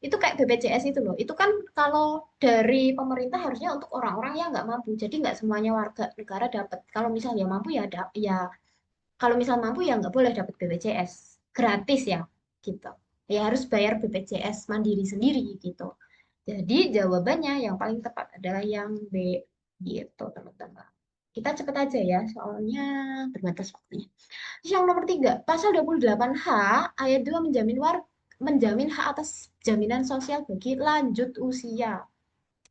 itu kayak BPJS itu loh. Itu kan kalau dari pemerintah harusnya untuk orang-orang yang nggak mampu. Jadi nggak semuanya warga negara dapat. Kalau misalnya mampu ya, ya kalau misal mampu ya nggak boleh dapat BPJS gratis ya gitu. Ya harus bayar BPJS mandiri sendiri gitu. Jadi jawabannya yang paling tepat adalah yang B gitu teman-teman. Kita cepet aja ya soalnya terbatas waktunya. Terus yang nomor 3, pasal 28H ayat 2 menjamin hak atas jaminan sosial bagi lanjut usia.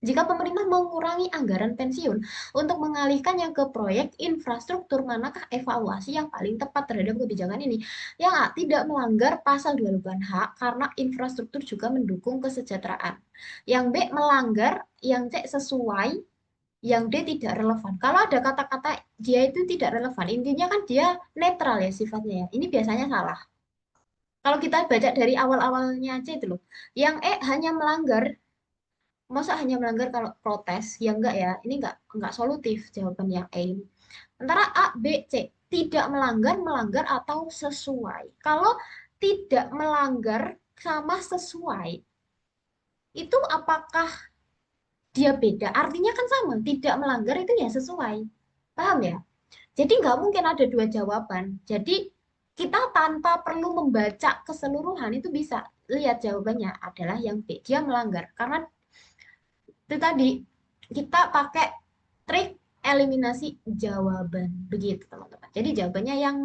Jika pemerintah mengurangi anggaran pensiun untuk mengalihkannya ke proyek infrastruktur, manakah evaluasi yang paling tepat terhadap kebijakan ini? Yang A, tidak melanggar pasal 28H karena infrastruktur juga mendukung kesejahteraan. Yang B, melanggar. Yang C, sesuai. Yang D, tidak relevan. Kalau ada kata-kata dia itu tidak relevan, intinya kan dia netral ya sifatnya ya. Ini biasanya salah. Kalau kita baca dari awal-awalnya aja itu loh. Yang E hanya melanggar. Masa hanya melanggar kalau protes? Ya enggak ya, ini enggak solutif jawaban yang A ini. Antara A, B, C. Tidak melanggar, melanggar atau sesuai. Kalau tidak melanggar sama sesuai, itu apakah dia beda? Artinya kan sama, tidak melanggar itu ya sesuai. Paham ya? Jadi nggak mungkin ada dua jawaban. Jadi kita tanpa perlu membaca keseluruhan itu bisa lihat jawabannya adalah yang B. Dia melanggar. Karena itu tadi kita pakai trik eliminasi jawaban. Begitu teman-teman. Jadi jawabannya yang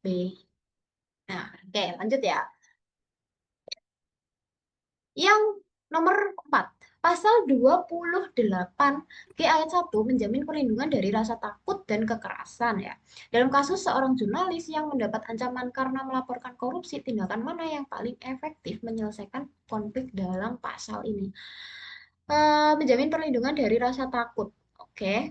B. Nah, oke lanjut ya. Yang nomor 4, pasal 28 G ayat 1 menjamin perlindungan dari rasa takut dan kekerasan ya. Dalam kasus seorang jurnalis yang mendapat ancaman karena melaporkan korupsi, tindakan mana yang paling efektif menyelesaikan konflik dalam pasal ini? Menjamin perlindungan dari rasa takut. Oke.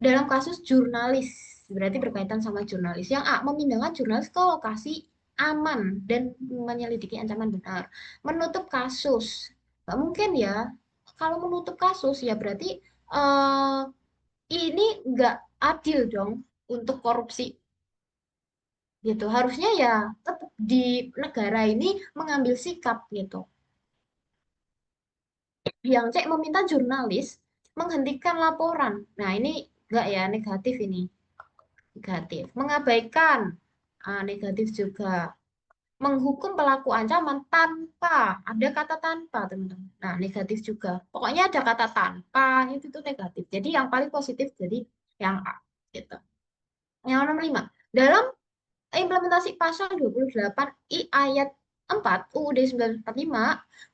Dalam kasus jurnalis, berarti berkaitan sama jurnalis. Yang A, memindahkan jurnalis ke lokasi aman dan menyelidiki ancaman benar. Menutup kasus. Nggak mungkin ya. Kalau menutup kasus ya berarti eh, ini nggak adil dong untuk korupsi gitu. Harusnya ya tetap di negara ini mengambil sikap gitu. Yang C, meminta jurnalis menghentikan laporan. Nah ini nggak ya, negatif ini. Negatif. Mengabaikan, negatif juga. Menghukum pelaku ancaman tanpa, ada kata tanpa, teman-teman. Nah, negatif juga. Pokoknya ada kata tanpa, itu tuh negatif. Jadi yang paling positif jadi yang A, gitu. Yang nomor 5, dalam implementasi pasal 28 I ayat 4 UUD 1945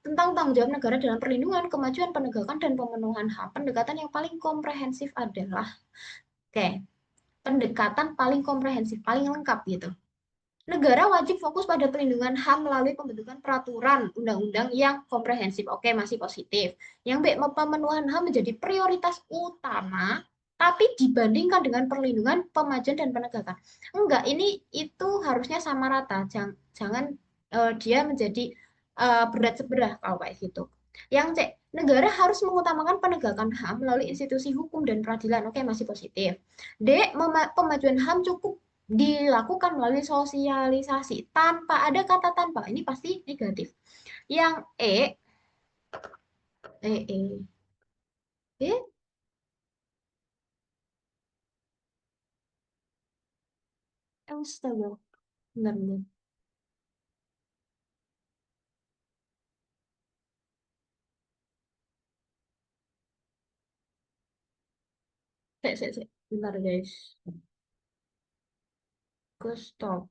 tentang tanggung jawab negara dalam perlindungan, kemajuan, penegakan, dan pemenuhan HAM, pendekatan yang paling komprehensif adalah, oke, pendekatan paling komprehensif, paling lengkap gitu. Negara wajib fokus pada perlindungan HAM melalui pembentukan peraturan undang-undang yang komprehensif. Oke, masih positif. Yang B, pemenuhan HAM menjadi prioritas utama, tapi dibandingkan dengan perlindungan, pemajuan, dan penegakan. Enggak, ini itu harusnya sama rata. Jangan, dia menjadi berat sebelah kalau kayak gitu. Yang C, negara harus mengutamakan penegakan HAM melalui institusi hukum dan peradilan. Oke, masih positif. D, pemajuan HAM cukup dilakukan melalui sosialisasi tanpa ada kata tanpa, ini pasti negatif. Yang E, E, astaga, benar benar. Bentar guys, go stop.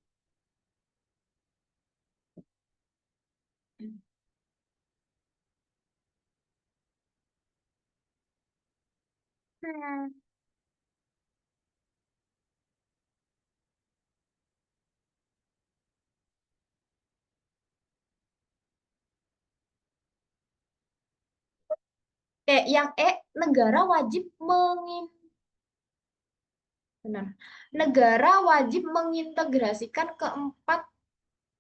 Hmm. Yang negara wajib benar. Negara wajib mengintegrasikan keempat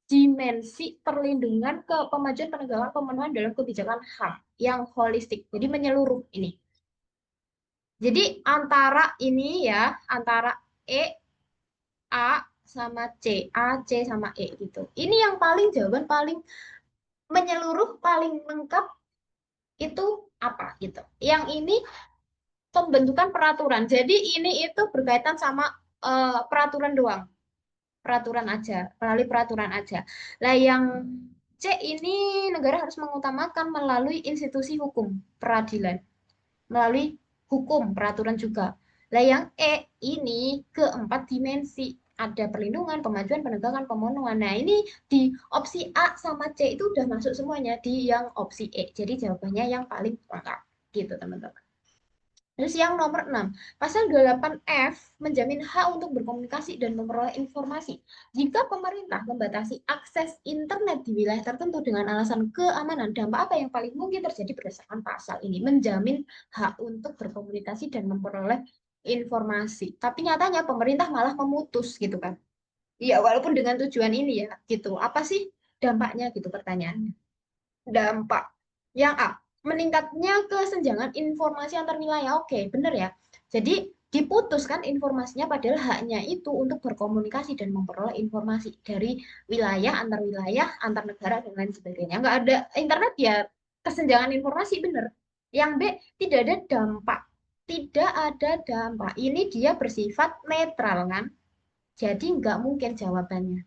dimensi perlindungan ke pemajuan penegakan pemenuhan dalam kebijakan HAM yang holistik. Jadi menyeluruh ini. Jadi antara ini ya, antara A sama C, A, C sama gitu. Ini yang paling jawaban paling menyeluruh, paling lengkap itu apa gitu. Yang ini pembentukan peraturan. Jadi ini itu berkaitan sama peraturan doang, peraturan aja, melalui peraturan aja. Lah yang C ini negara harus mengutamakan melalui institusi hukum, peradilan, melalui hukum, peraturan juga. Lah yang ini keempat dimensi. Ada perlindungan, pemajuan, penegakan, pemenuhan. Nah, ini di opsi A sama C itu udah masuk semuanya di yang opsi E. Jadi jawabannya yang paling lengkap. Gitu, teman-teman. Terus yang nomor 6, pasal 28F menjamin hak untuk berkomunikasi dan memperoleh informasi. Jika pemerintah membatasi akses internet di wilayah tertentu dengan alasan keamanan, dampak apa yang paling mungkin terjadi berdasarkan pasal ini? Menjamin hak untuk berkomunikasi dan memperoleh informasi. Tapi nyatanya pemerintah malah memutus gitu kan. Iya, walaupun dengan tujuan ini ya, gitu. Apa sih dampaknya gitu pertanyaannya? Dampak. Yang A, meningkatnya kesenjangan informasi antar wilayah. Oke, benar ya. Jadi diputus kan informasinya, padahal haknya itu untuk berkomunikasi dan memperoleh informasi dari wilayah, antar negara, dan lain sebagainya. Nggak ada internet ya kesenjangan informasi, bener. Yang B, tidak ada dampak. Tidak ada dampak. Ini dia bersifat netral kan? Jadi nggak mungkin jawabannya.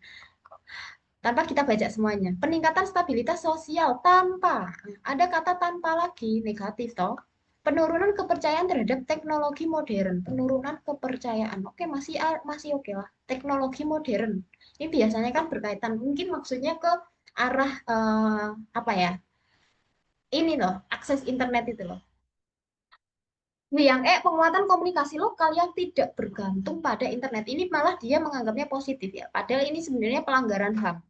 Tanpa kita baca semuanya. Peningkatan stabilitas sosial tanpa. Ada kata tanpa lagi, negatif toh. Penurunan kepercayaan terhadap teknologi modern. Penurunan kepercayaan. Oke, masih oke lah. Teknologi modern. Ini biasanya kan berkaitan, mungkin maksudnya ke arah apa ya? Ini loh, akses internet itu loh. Yang penguatan komunikasi lokal yang tidak bergantung pada internet. Ini malah dia menganggapnya positif ya. Padahal ini sebenarnya pelanggaran HAM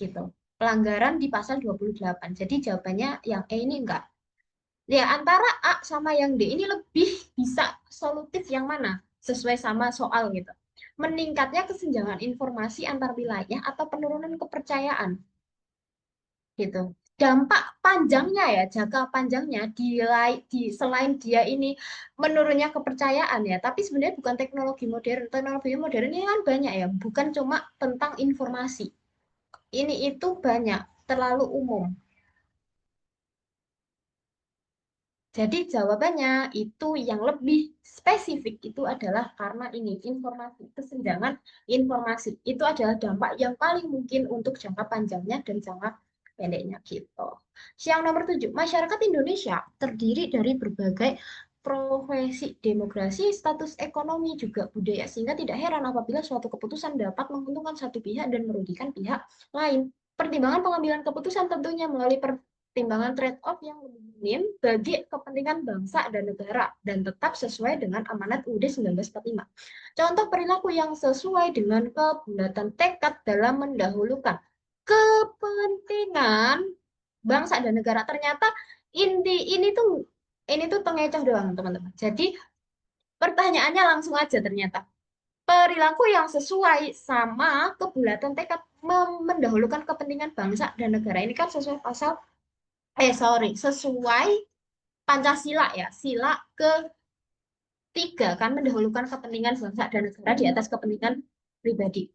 gitu. Pelanggaran di pasal 28. Jadi jawabannya yang E ini enggak. Ya antara A sama yang D ini lebih bisa solutif yang mana? Sesuai sama soal gitu. Meningkatnya kesenjangan informasi antar wilayah atau penurunan kepercayaan gitu. Dampak panjangnya ya, jangka panjangnya selain dia ini menurunnya kepercayaan ya, tapi sebenarnya bukan teknologi modern. Teknologi modern ini kan banyak ya, bukan cuma tentang informasi. Ini itu banyak, terlalu umum. Jadi jawabannya itu yang lebih spesifik itu adalah karena ini informasi, kesenjangan informasi. Itu adalah dampak yang paling mungkin untuk jangka panjangnya dan jangka pendeknya gitu. Yang nomor 7, masyarakat Indonesia terdiri dari berbagai profesi, demografi, status ekonomi, juga budaya, sehingga tidak heran apabila suatu keputusan dapat menguntungkan satu pihak dan merugikan pihak lain. Pertimbangan pengambilan keputusan tentunya melalui pertimbangan trade-off yang lebih minim bagi kepentingan bangsa dan negara dan tetap sesuai dengan amanat UUD 1945. Contoh perilaku yang sesuai dengan kebulatan tekad dalam mendahulukan kepentingan bangsa dan negara. Ternyata ini tuh pengecoh doang, teman-teman. Jadi pertanyaannya langsung aja ternyata. Perilaku yang sesuai sama kebulatan tekad mendahulukan kepentingan bangsa dan negara ini kan sesuai sesuai Pancasila ya, sila ketiga kan mendahulukan kepentingan bangsa dan negara di atas kepentingan pribadi.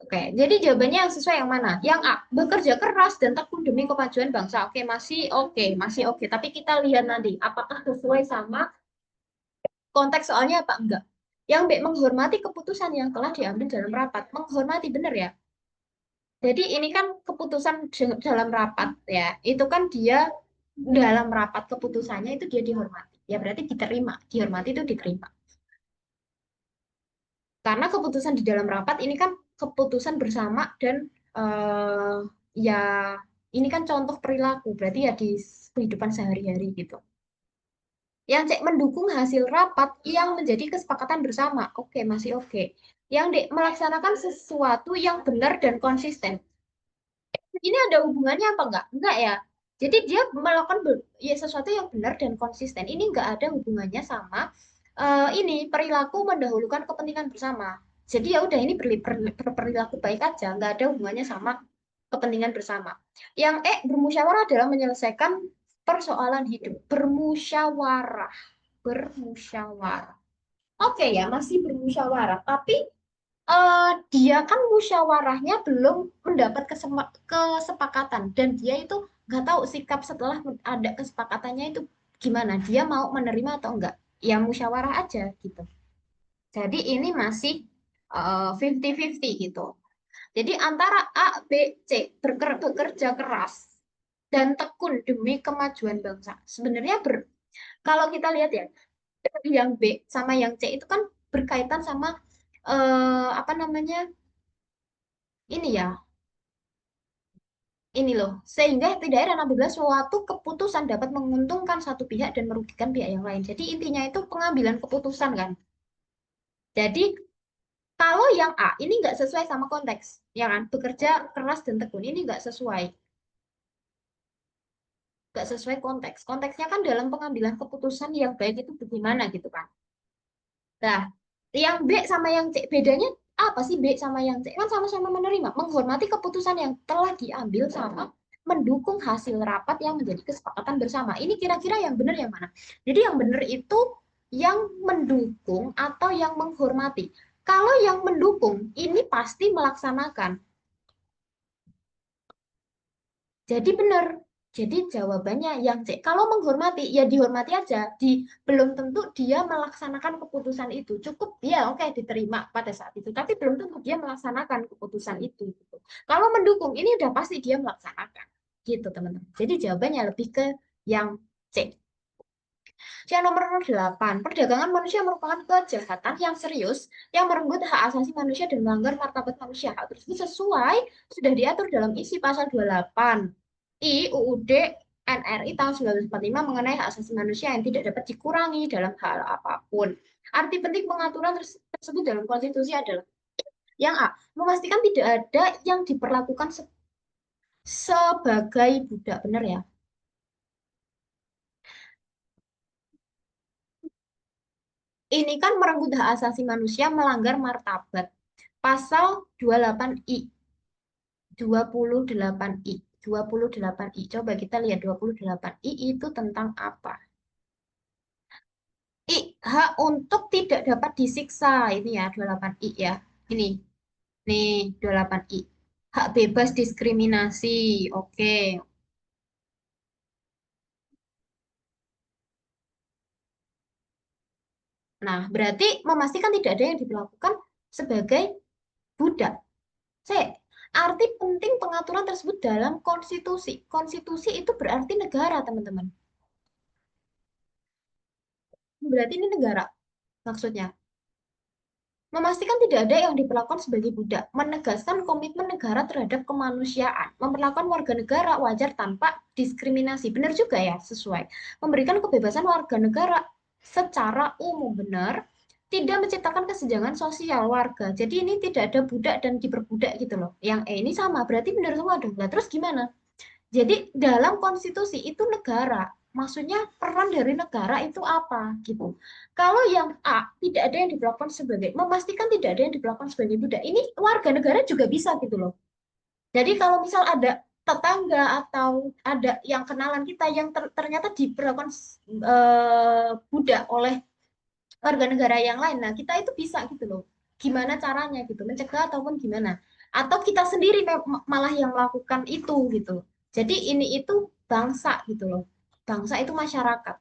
Oke, jadi jawabannya yang sesuai yang mana? Yang A, bekerja keras dan tekun demi kemajuan bangsa. Oke, masih oke. Tapi kita lihat nanti, apakah sesuai sama konteks soalnya apa enggak. Yang B, menghormati keputusan yang telah diambil dalam rapat. Menghormati, benar ya? Jadi ini kan keputusan dalam rapat ya. Itu kan dia dalam rapat keputusannya itu dia dihormati. Ya berarti diterima. Dihormati itu diterima. Karena keputusan di dalam rapat ini kan keputusan bersama dan ya ini kan contoh perilaku. Berarti ya di kehidupan sehari-hari gitu. Yang C, mendukung hasil rapat yang menjadi kesepakatan bersama. Oke, masih oke. Yang D, melaksanakan sesuatu yang benar dan konsisten. Ini ada hubungannya apa enggak? Enggak ya. Jadi dia melakukan ya sesuatu yang benar dan konsisten. Ini enggak ada hubungannya sama ini perilaku mendahulukan kepentingan bersama. Jadi ya udah ini berperilaku baik aja, enggak ada hubungannya sama kepentingan bersama. Yang bermusyawarah dalam menyelesaikan persoalan hidup. Bermusyawarah. Oke ya, masih bermusyawarah, tapi dia kan musyawarahnya belum mendapat kesepakatan dan dia itu nggak tahu sikap setelah ada kesepakatannya itu gimana, dia mau menerima atau enggak, ya musyawarah aja gitu. Jadi ini masih 50-50 gitu. Jadi antara A, B, C bekerja keras dan tekun demi kemajuan bangsa. Sebenarnya kalau kita lihat ya, yang B sama yang C itu kan berkaitan sama apa namanya, ini ya, ini loh, sehingga tidak heran apabila suatu keputusan dapat menguntungkan satu pihak dan merugikan pihak yang lain. Jadi intinya itu pengambilan keputusan kan. Jadi kalau yang A ini nggak sesuai sama konteks, ya kan? Bekerja keras dan tekun ini nggak sesuai konteks. Konteksnya kan dalam pengambilan keputusan yang baik itu bagaimana gitu kan. Nah, yang B sama yang C bedanya apa sih? B sama yang C kan sama-sama menerima, menghormati keputusan yang telah diambil sama mendukung hasil rapat yang menjadi kesepakatan bersama. Ini kira-kira yang benar yang mana? Jadi yang benar itu yang mendukung atau yang menghormati. Kalau yang mendukung, ini pasti melaksanakan. Jadi benar. Jadi jawabannya yang C. Kalau menghormati, ya dihormati aja. Belum tentu dia melaksanakan keputusan itu. Cukup dia oke diterima pada saat itu. Tapi belum tentu dia melaksanakan keputusan itu. Gitu. Kalau mendukung, ini udah pasti dia melaksanakan. Gitu teman-teman. Jadi jawabannya lebih ke yang C. Yang nomor 8, perdagangan manusia merupakan kejahatan yang serius yang merenggut hak asasi manusia dan melanggar martabat manusia. Hal tersebut sesuai sudah diatur dalam isi pasal 28 I UUD NRI tahun 1945 mengenai hak asasi manusia yang tidak dapat dikurangi dalam hal apapun. Arti penting pengaturan tersebut dalam konstitusi adalah yang A, memastikan tidak ada yang diperlakukan sebagai budak, benar ya? Ini kan merenggut hak asasi manusia, melanggar martabat. Pasal 28I. 28I. 28I. Coba kita lihat 28I itu tentang apa? Hak untuk tidak dapat disiksa. Ini ya 28I ya. Ini. Nih 28I. Hak bebas diskriminasi. Oke. Nah, berarti memastikan tidak ada yang diperlakukan sebagai budak. C. Arti penting pengaturan tersebut dalam konstitusi. Konstitusi itu berarti negara, teman-teman. Berarti ini negara maksudnya. Memastikan tidak ada yang diperlakukan sebagai budak, menegaskan komitmen negara terhadap kemanusiaan, memperlakukan warga negara wajar tanpa diskriminasi. Benar juga ya, sesuai. Memberikan kebebasan warga negara secara umum, benar. Tidak menciptakan kesenjangan sosial warga. Jadi ini tidak ada budak dan diperbudak gitu loh. Yang ini sama, berarti benar semua dong. Nah, terus gimana? Jadi dalam konstitusi itu negara, maksudnya peran dari negara itu apa gitu. Kalau yang A tidak ada yang diperlakukan sebagai, memastikan tidak ada yang diperlakukan sebagai budak, ini warga negara juga bisa gitu loh. Jadi kalau misal ada tetangga atau ada yang kenalan kita yang ternyata diperlakukan budak oleh warga negara yang lain. Nah, kita itu bisa gitu loh. Gimana caranya gitu, mencegah ataupun gimana. Atau kita sendiri malah yang melakukan itu gitu. Jadi ini itu bangsa gitu loh. Bangsa itu masyarakat.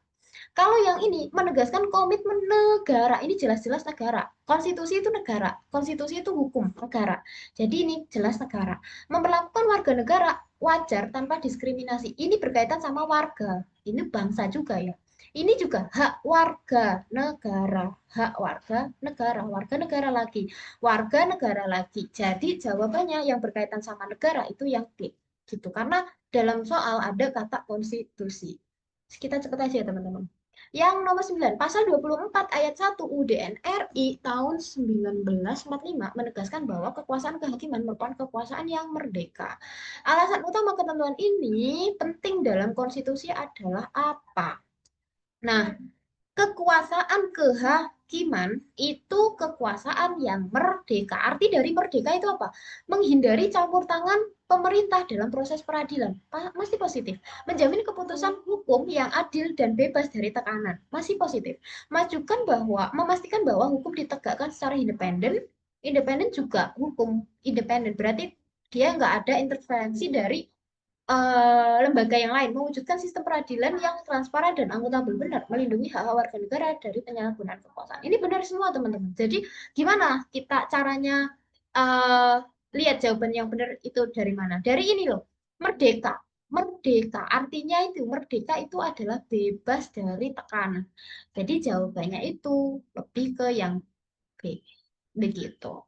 Kalau yang ini menegaskan komitmen negara, ini jelas-jelas negara. Konstitusi itu negara, konstitusi itu hukum negara. Jadi ini jelas negara. Memperlakukan warga negara wajar tanpa diskriminasi. Ini berkaitan sama warga. Ini bangsa juga ya. Ini juga hak warga negara, hak warga negara lagi, warga negara lagi. Jadi jawabannya yang berkaitan sama negara itu yang D, gitu. Karena dalam soal ada kata konstitusi. Kita cepat aja ya teman-teman. Yang nomor 9, pasal 24 ayat 1 UUD NRI tahun 1945 menegaskan bahwa kekuasaan kehakiman merupakan kekuasaan yang merdeka. Alasan utama ketentuan ini penting dalam konstitusi adalah apa? Nah, kekuasaan kehakiman itu kekuasaan yang merdeka. Arti dari merdeka itu apa? Menghindari campur tangan pemerintah dalam proses peradilan. Masih positif. Menjamin keputusan hukum yang adil dan bebas dari tekanan. Masih positif. Memastikan bahwa hukum ditegakkan secara independen. Independen juga hukum independen. Berarti dia nggak ada intervensi dari lembaga yang lain, mewujudkan sistem peradilan yang transparan dan akuntabel, benar, melindungi hak warga negara dari penyalahgunaan kekuasaan. Ini benar semua teman-teman. Jadi gimana kita caranya uh, lihat jawaban yang benar itu dari mana? Dari ini loh, merdeka. Merdeka artinya itu merdeka itu adalah bebas dari tekanan. Jadi jawabannya itu lebih ke yang B. Begitu.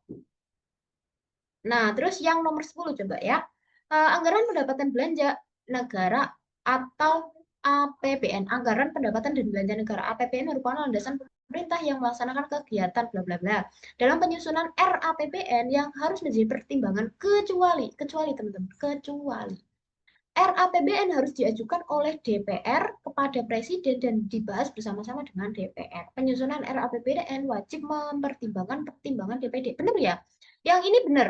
Nah, terus yang nomor 10 coba ya. Anggaran pendapatan belanja negara atau APBN. Anggaran pendapatan dan belanja negara APBN merupakan landasan pemerintah yang melaksanakan kegiatan bla bla bla. Dalam penyusunan RAPBN yang harus menjadi pertimbangan kecuali teman-teman, kecuali RAPBN harus diajukan oleh DPR kepada Presiden dan dibahas bersama-sama dengan DPR. Penyusunan RAPBN wajib mempertimbangkan pertimbangan DPD. Benar ya? Yang ini benar.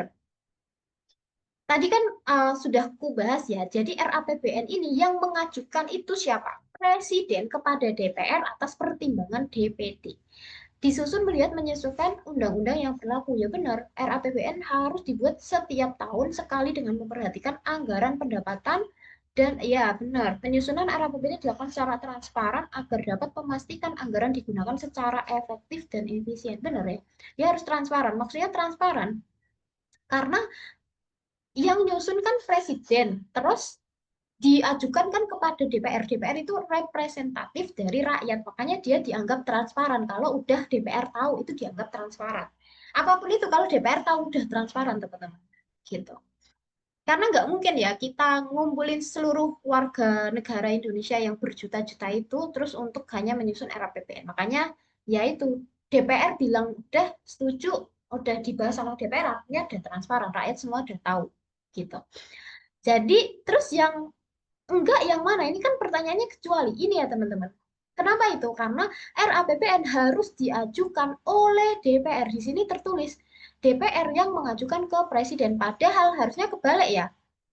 Tadi kan sudah ku bahas ya. Jadi RAPBN ini yang mengajukan itu siapa? Presiden kepada DPR atas pertimbangan DPD. Disusun melihat menyesuaikan undang-undang yang berlaku. Ya benar, RAPBN harus dibuat setiap tahun sekali dengan memperhatikan anggaran pendapatan dan ya benar, penyusunan RAPBN dilakukan secara transparan agar dapat memastikan anggaran digunakan secara efektif dan efisien. Benar ya? Dia harus transparan. Maksudnya transparan karena yang nyusun kan presiden, terus diajukan kan kepada DPR. DPR itu representatif dari rakyat, makanya dia dianggap transparan. Kalau udah DPR tahu, itu dianggap transparan. Apapun itu, kalau DPR tahu udah transparan, teman-teman. Gitu. Karena nggak mungkin ya kita ngumpulin seluruh warga negara Indonesia yang berjuta-juta itu, terus untuk hanya menyusun RAPBN. Makanya ya itu, DPR bilang udah setuju, udah dibahas sama DPR, artinya udah transparan. Rakyat semua udah tahu. Gitu. Jadi, terus yang enggak yang mana? Ini kan pertanyaannya kecuali. Ini ya teman-teman. Kenapa itu? Karena RAPBN harus diajukan oleh DPR. Di sini tertulis DPR yang mengajukan ke Presiden. Padahal harusnya kebalik ya.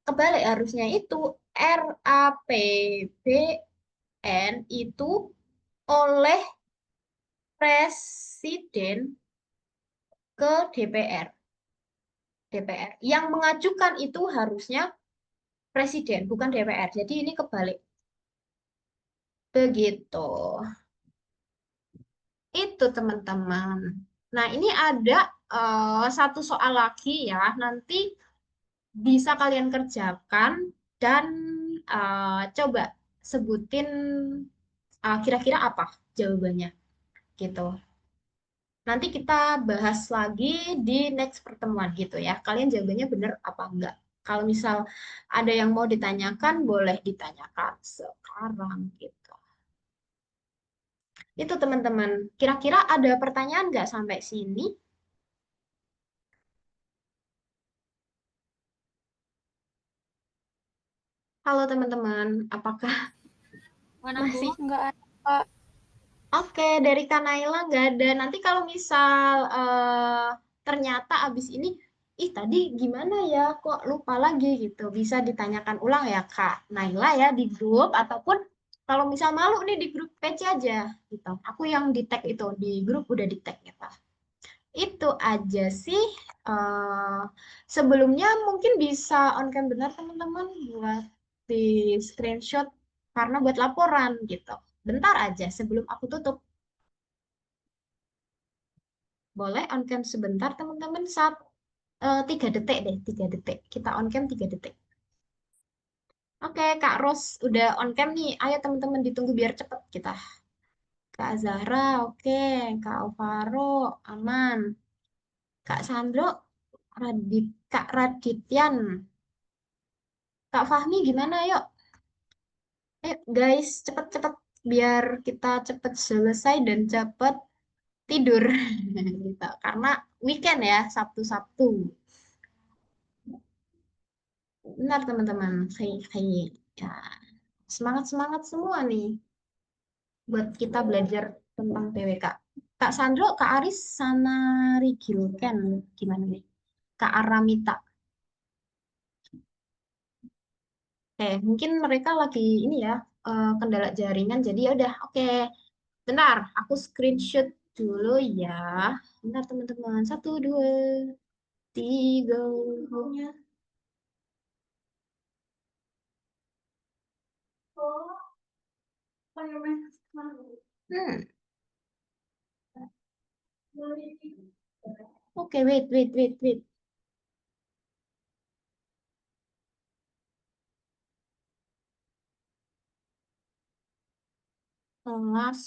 Kebalik harusnya itu RAPBN itu oleh Presiden ke DPR. DPR. Yang mengajukan itu harusnya Presiden, bukan DPR. Jadi ini kebalik. Begitu. Itu teman-teman. Nah, ini ada satu soal lagi ya. Nanti bisa kalian kerjakan dan coba sebutin kira-kira apa jawabannya gitu. Nanti kita bahas lagi di next pertemuan gitu ya. Kalian jawabannya benar apa enggak? Kalau misal ada yang mau ditanyakan, boleh ditanyakan sekarang gitu. Itu teman-teman. Kira-kira ada pertanyaan nggak sampai sini? Halo teman-teman, apakah Mana Bu? masih Nggak ada, Kak. oke? Dari Kanaila nggak ada. Nanti kalau misal ternyata abis ini, ih tadi gimana ya? Kok lupa lagi gitu? Bisa ditanyakan ulang ya Kak Naila ya di grup ataupun kalau misal malu nih di grup PC aja gitu. Aku yang di tag itu di grup udah di tag gitu. Itu aja sih. eh Sebelumnya mungkin bisa on cam benar teman-teman buat di screenshot karena buat laporan gitu. Bentar aja sebelum aku tutup. Boleh on cam sebentar teman-teman. 3 detik deh, 3 detik. Kita on cam 3 detik. Oke, Kak Ros udah on cam nih. Ayo teman-teman ditunggu biar cepet kita. Kak Zahra, oke. Kak Alvaro, aman. Kak Sandro, Kak Radityan. Kak Fahmi gimana? Yuk. Guys, cepet-cepet biar kita cepet selesai dan cepet tidur gitu. Karena weekend ya, Sabtu-Sabtu. Benar teman-teman. Kayak ya, semangat-semangat semua nih buat kita belajar tentang PWK. Kak Sandro, Kak Aris sama Rigilken gimana nih? Kak Aramita. Mungkin mereka lagi ini ya, kendala jaringan. Jadi ya udah, oke. Bentar, aku screenshot dulu ya. Bentar teman-teman. Satu, dua, tiga. Hmm. Oke, wait. Kelas.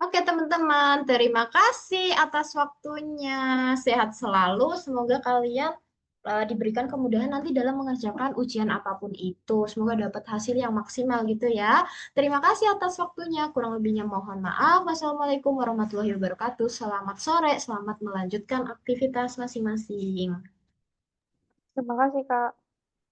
Oke teman-teman, terima kasih atas waktunya. Sehat selalu. Semoga kalian diberikan kemudahan nanti dalam mengerjakan ujian apapun itu. Semoga dapat hasil yang maksimal gitu ya. Terima kasih atas waktunya. Kurang lebihnya mohon maaf. Wassalamualaikum warahmatullahi wabarakatuh. Selamat sore, selamat melanjutkan aktivitas masing-masing. Terima kasih, Kak.